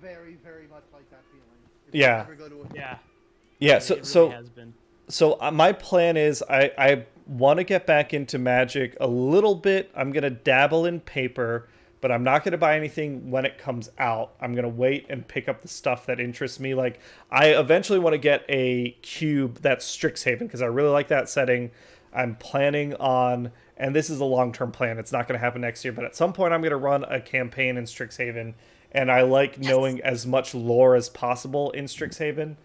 very, very much like that feeling. If you Yeah. ever go to a Yeah, It really has been. So my plan is I want to get back into Magic a little bit. I'm going to dabble in paper, but I'm not going to buy anything when it comes out. I'm going to wait and pick up the stuff that interests me. Like, I eventually want to get a cube that's Strixhaven because I really like that setting. I'm planning on, and this is a long-term plan. It's not going to happen next year, but at some point I'm going to run a campaign in Strixhaven, and I like knowing as much lore as possible in Strixhaven.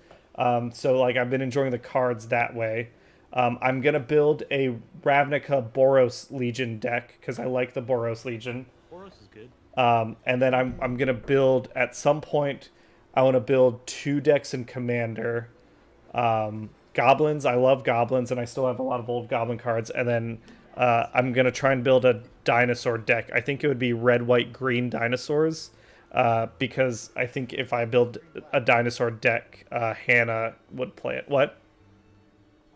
So like I've been enjoying the cards that way. I'm gonna build a Ravnica Boros Legion deck because I like the Boros Legion. Boros is good. And then I'm gonna build at some point. I want to build 2 decks in Commander. Goblins. I love goblins, and I still have a lot of old goblin cards. And then I'm gonna try and build a dinosaur deck. I think it would be red, white, green dinosaurs. Because I think if I build a dinosaur deck, Hannah would play it. What?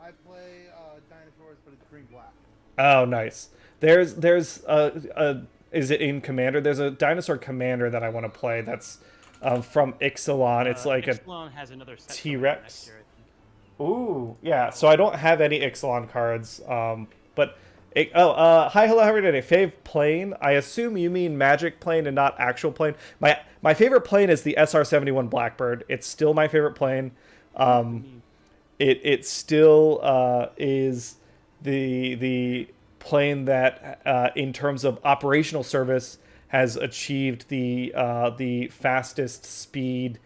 I play dinosaurs, but it's green-black. Oh, nice. There's is it in Commander? There's a dinosaur Commander that I want to play. That's from Ixalan. It's like Ixalan has another set coming out T-Rex. next year, I think. Ooh, yeah. So I don't have any Ixalan cards. But hi, hello, how are you today? Fave plane. I assume you mean Magic plane and not actual plane. My favorite plane is the SR-71 Blackbird. It's still my favorite plane. It still is the plane that in terms of operational service has achieved the fastest speed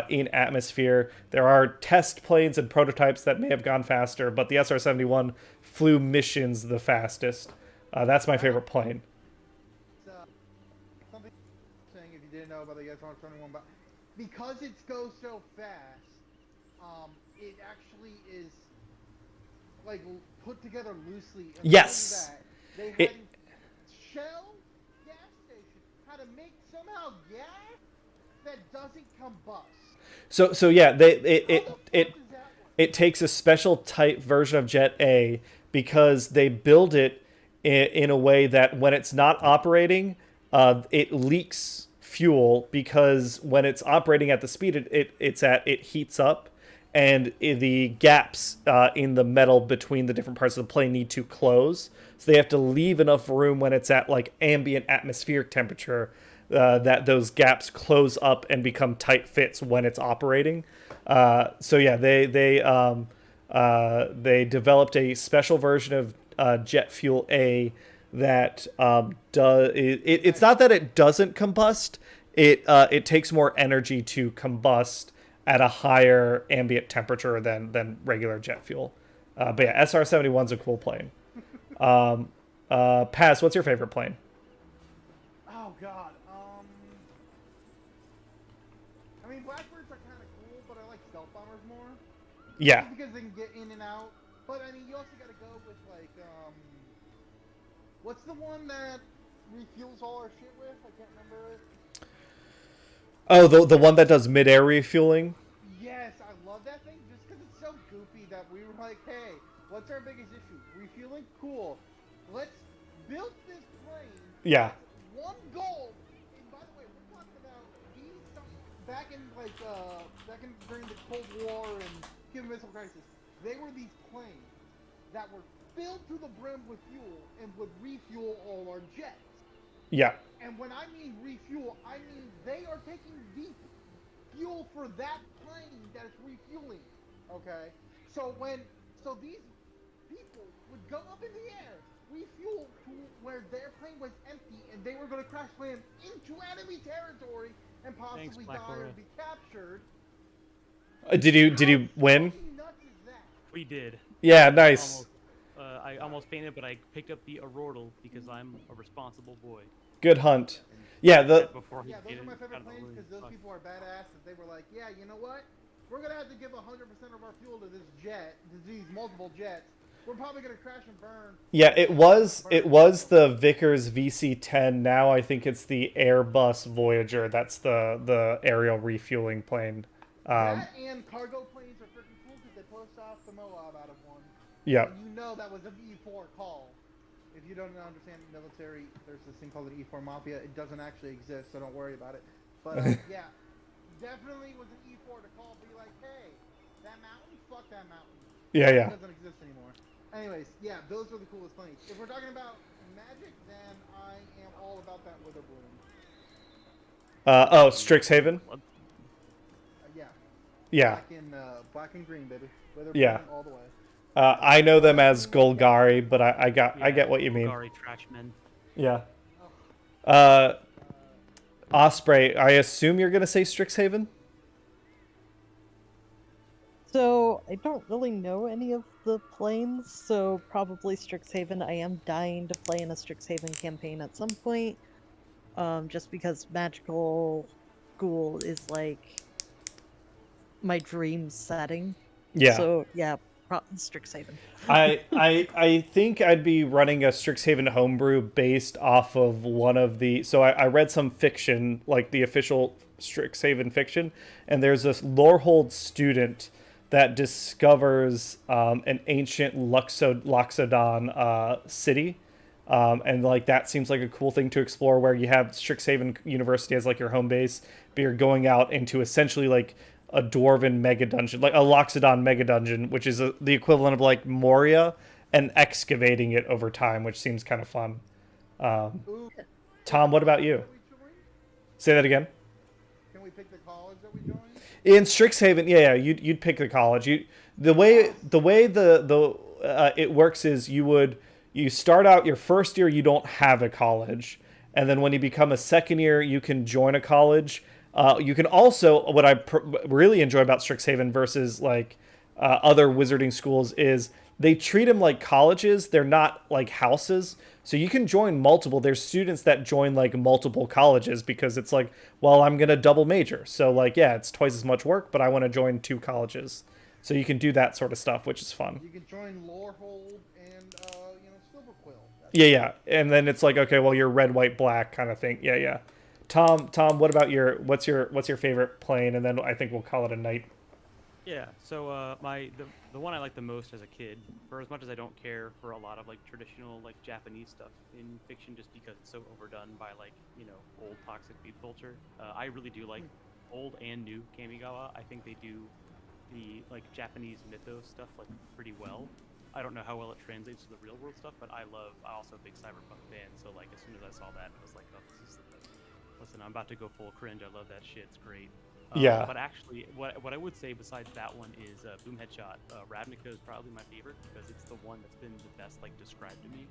in atmosphere. There are test planes and prototypes that may have gone faster, but the SR-71 flew missions the fastest. That's my favorite plane. Something saying if you didn't know about the SR-71, but because it goes so fast, it actually is like put together loosely. And Yes. They had It- Shell gas station had to make somehow gas that doesn't combust. So yeah, How the fuck it does that work? it takes a special type version of Jet A because they build it in a way that when it's not operating, it leaks fuel because when it's operating at the speed it heats up, and the gaps in the metal between the different parts of the plane need to close. So they have to leave enough room when it's at like ambient atmospheric temperature that those gaps close up and become tight fits when it's operating. So yeah, they developed a special version of jet fuel A that it's not that it doesn't combust. It takes more energy to combust at a higher ambient temperature than regular jet fuel. But yeah, SR-71's a cool plane. Paz, what's your favorite plane? Oh god. I mean, blackbirds are kind of cool, but I like stealth bombers more. Yeah. Just because they can get in and out. But I mean, you also gotta go with like what's the one that refuels all our shit with? I can't remember it. Oh, the one that does mid-air refueling? Yes, I love that thing just because it's so goofy that we were like, hey, what's our biggest issue? Refueling? Cool. Let's build this plane. Yeah. One goal. And by the way, we're talking about these back in during the Cold War and Cuban Missile Crisis. They were these planes that were filled to the brim with fuel and would refuel all our jets. Yeah. And when I mean refuel, I mean they are taking the fuel for that plane that is refueling. Okay? So these people would go up in the air, refuel to where their plane was empty, and they were going to crash land into enemy territory and possibly die or be captured. Did you win? How nuts is that? We did. Yeah, nice. I almost fainted, but I picked up the Aurortal because I'm a responsible boy. Good hunt. Yeah, Yeah, those are my favorite planes because those people are badass. That they were like, yeah, you know what? We're gonna have to give 100% of our fuel to this jet, to these multiple jets. We're probably gonna crash and burn. Yeah, it was the Vickers VC-10. Now I think it's the Airbus Voyager. That's the aerial refueling plane. That and cargo planes are freaking cool because they post off the Moab out of one. Yeah. And you know that was an E4 call. If you don't understand military, there's this thing called an E4 Mafia. It doesn't actually exist, so don't worry about it. But yeah, definitely was an E4 to call. Be like, hey, that mountain, fuck that mountain. Yeah. It doesn't exist anymore. Anyways, yeah, those are the coolest planes. If we're talking about magic, then I am all about that Witherbloom. Strixhaven. Yeah. Yeah. Black and green, baby. Witherbloom Yeah. all the way. I know them as Golgari, but I get what you mean. Golgari Trashmen. Yeah. Osprey, I assume you're gonna say Strixhaven? So I don't really know any of the planes, so probably Strixhaven. I am dying to play in a Strixhaven campaign at some point, just because Magical Ghoul is like my dream setting. Yeah. So yeah, Strixhaven. I think I'd be running a Strixhaven homebrew based off of one of the. So I read some fiction, like the official Strixhaven fiction, and there's this Lorehold student that discovers an ancient Loxodon city. And like that seems like a cool thing to explore, where you have Strixhaven University as like your home base, but you're going out into essentially like a dwarven mega dungeon, like a Loxodon mega dungeon, which is the equivalent of like Moria, and excavating it over time, which seems kind of fun. Tom, what about you? Say that again. Can we pick the college that we join? In Strixhaven, yeah, you'd pick the college. The way it works is you start out your first year, you don't have a college, and then when you become a second year, you can join a college. You can also, what I really enjoy about Strixhaven versus like other wizarding schools is they treat them like colleges. They're not like houses. So you can join multiple. There's students that join like multiple colleges because it's like, well, I'm going to double major. So like, yeah, it's twice as much work, but I want to join 2 colleges. So you can do that sort of stuff, which is fun. You can join Lorehold and, Silverquill. Yeah. And then it's like, okay, well, you're red, white, black kind of thing. Yeah. Tom, what about what's your favorite plane? And then I think we'll call it a night. Yeah, so the one I like the most as a kid, for as much as I don't care for a lot of like traditional like Japanese stuff in fiction, just because it's so overdone by like old toxic beat culture. I really do like old and new Kamigawa. I think they do the like Japanese mythos stuff like pretty well. I don't know how well it translates to the real world stuff, but I'm also a big cyberpunk fan. So like as soon as I saw that, I was like, oh, this is listen, I'm about to go full cringe. I love that shit. It's great. Yeah. But actually, what I would say besides that one is Boom Headshot. Ravnica is probably my favorite because it's the one that's been the best like described to me.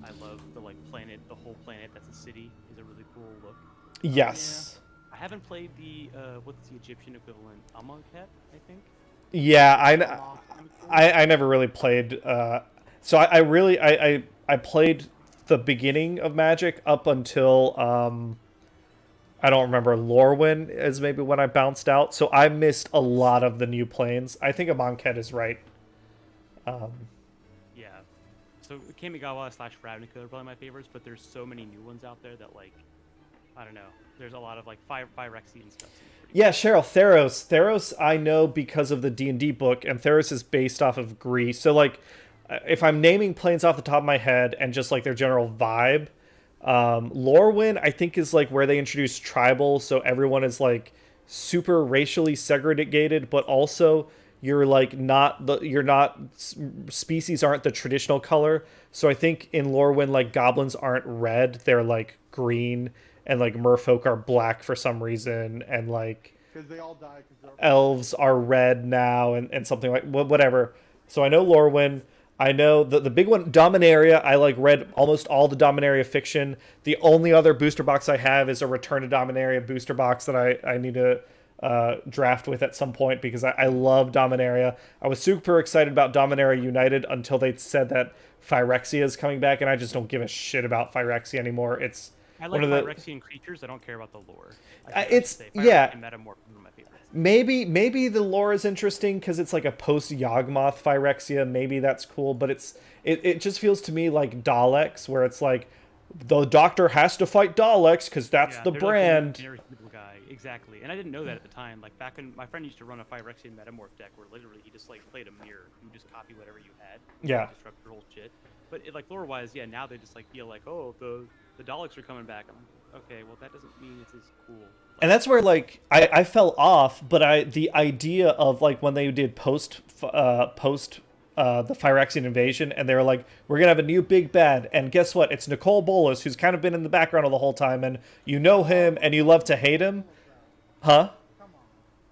I love the like planet, the whole planet that's a city is a really cool look. Yes. I haven't played the what's the Egyptian equivalent? Amonkhet, I think. Yeah, I never really played. So I played the beginning of Magic up until I don't remember, Lorwyn is maybe when I bounced out. So I missed a lot of the new planes. I think Amonkhet is right. Yeah. So Kamigawa / Ravnica are probably my favorites, but there's so many new ones out there that like, I don't know. There's a lot of like Phyrexian stuff. Yeah, Cheryl, Theros. Theros I know because of the D&D book, and Theros is based off of Greece. So like, if I'm naming planes off the top of my head and just like their general vibe, Lorwyn I think is like where they introduce tribal, so everyone is like super racially segregated, but also you're like species aren't the traditional color. So I think in Lorwyn, like goblins aren't red, they're like green, and like merfolk are black for some reason, and like Because they all die. elves are red now, and something like whatever. So I know Lorwyn. I know the big one, Dominaria. I like read almost all the Dominaria fiction. The only other booster box I have is a Return to Dominaria booster box that I need to draft with at some point, because I love Dominaria. I was super excited about Dominaria United until they said that Phyrexia is coming back, and I just don't give a shit about Phyrexia anymore. It's I like one of the Phyrexian creatures. I don't care about the lore. it's yeah. Metamorph is one of my favorites. Maybe the lore is interesting because it's like a post Yawgmoth Phyrexia. Maybe that's cool, but it just feels to me like Daleks, where it's like the Doctor has to fight Daleks because that's the brand. Like guy. Exactly, and I didn't know that at the time. Like back when my friend used to run a Phyrexian Metamorph deck, where literally he just like played a mirror. You just copy whatever you had. Yeah. Disrupt your whole shit. But like lore wise, yeah, now they just like feel like, oh, the Daleks are coming back. I'm like, okay, well that doesn't mean it's as cool. And that's where like I fell off, but the idea of like when they did post the Phyrexian invasion, and they were like, we're gonna have a new big bad, and guess what? It's Nicole Bolas, who's kind of been in the background the whole time, and you know him and you love to hate him, huh? Come on,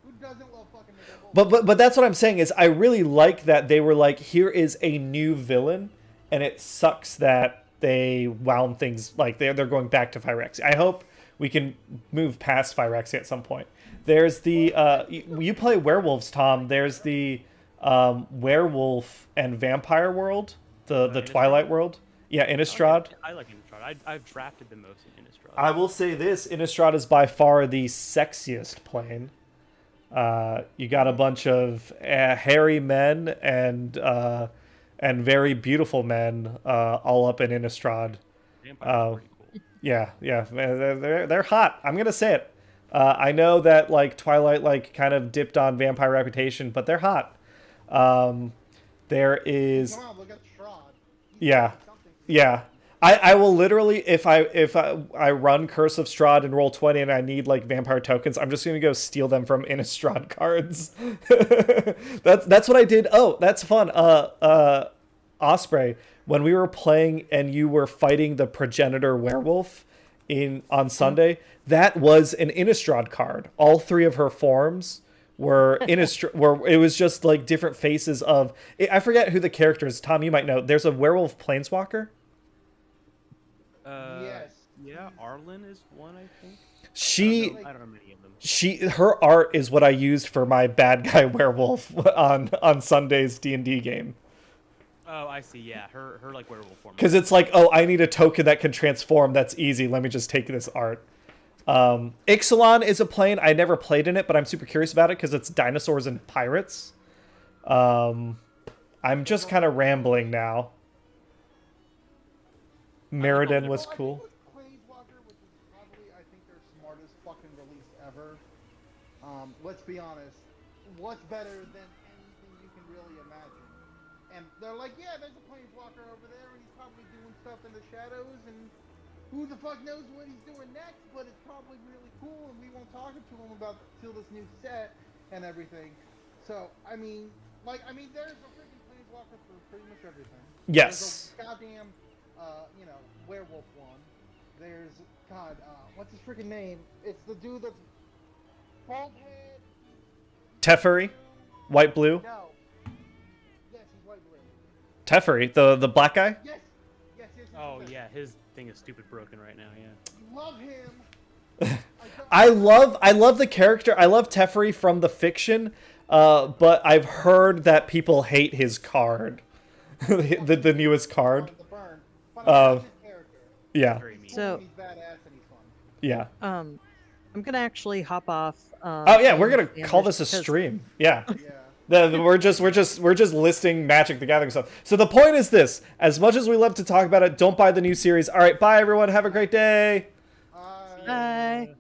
who doesn't love fucking Nicole Bolas? But that's what I'm saying is I really like that they were like, here is a new villain, and it sucks that they wound things like they're going back to Phyrexia. I hope we can move past Phyrexia at some point. There's the you play werewolves, Tom. There's the werewolf and vampire world, the Twilight world. Yeah, Innistrad. I like Innistrad. I've drafted the most in Innistrad. I will say this: Innistrad is by far the sexiest plane. You got a bunch of hairy men and very beautiful men all up in Innistrad. Vampire's pretty cool. Yeah, they're hot. I'm gonna say it. I know that like Twilight like kind of dipped on vampire reputation, but they're hot. There is. Come on, look at Strahd. Yeah. I will literally, if I run Curse of Strahd and roll 20 and I need like vampire tokens, I'm just gonna go steal them from Innistrad cards. that's what I did. Oh, that's fun. Osprey, when we were playing and you were fighting the progenitor werewolf on Sunday, that was an Innistrad card. All three of her forms were Innistrad, where it was just like different faces of. I forget who the character is. Tom, you might know. There's a werewolf planeswalker. Yes. Yeah, Arlen is one, I think. I don't know many of them. Her art is what I used for my bad guy werewolf on Sunday's D&D game. Oh, I see. Yeah, her like werewolf form. Because it's like, oh, I need a token that can transform. That's easy. Let me just take this art. Ixalan is a plane. I never played in it, but I'm super curious about it because it's dinosaurs and pirates. I'm just kind of rambling now. Mirrodin was cool. Planeswalker, which is probably, I think, their smartest fucking release ever. Let's be honest. What's better than anything you can really imagine? And they're like, yeah, there's a Planeswalker over there, and he's probably doing stuff in the shadows, and who the fuck knows what he's doing next, but it's probably really cool, and we won't talk to him about till this new set and everything. So, there's a freaking Planeswalker for pretty much everything. Yes. There's a goddamn werewolf one. There's what's his freaking name? It's the dude that's bald head. Teferi, white blue. No. Yes, he's white blue. Teferi, the black guy. Yes. Oh yeah, his thing is stupid broken right now. Yeah. Love him. I love the character. I love Teferi from the fiction, but I've heard that people hate his card, the newest card. The burn. His character. Yeah. So he's badass and he's fun. Yeah. I'm gonna actually hop off. Oh yeah, we're gonna Sandwich call this a because- stream. Yeah. Yeah. We're just listing Magic the Gathering stuff. So the point is this: as much as we love to talk about it, don't buy the new series. All right, bye everyone. Have a great day. Uh, Bye.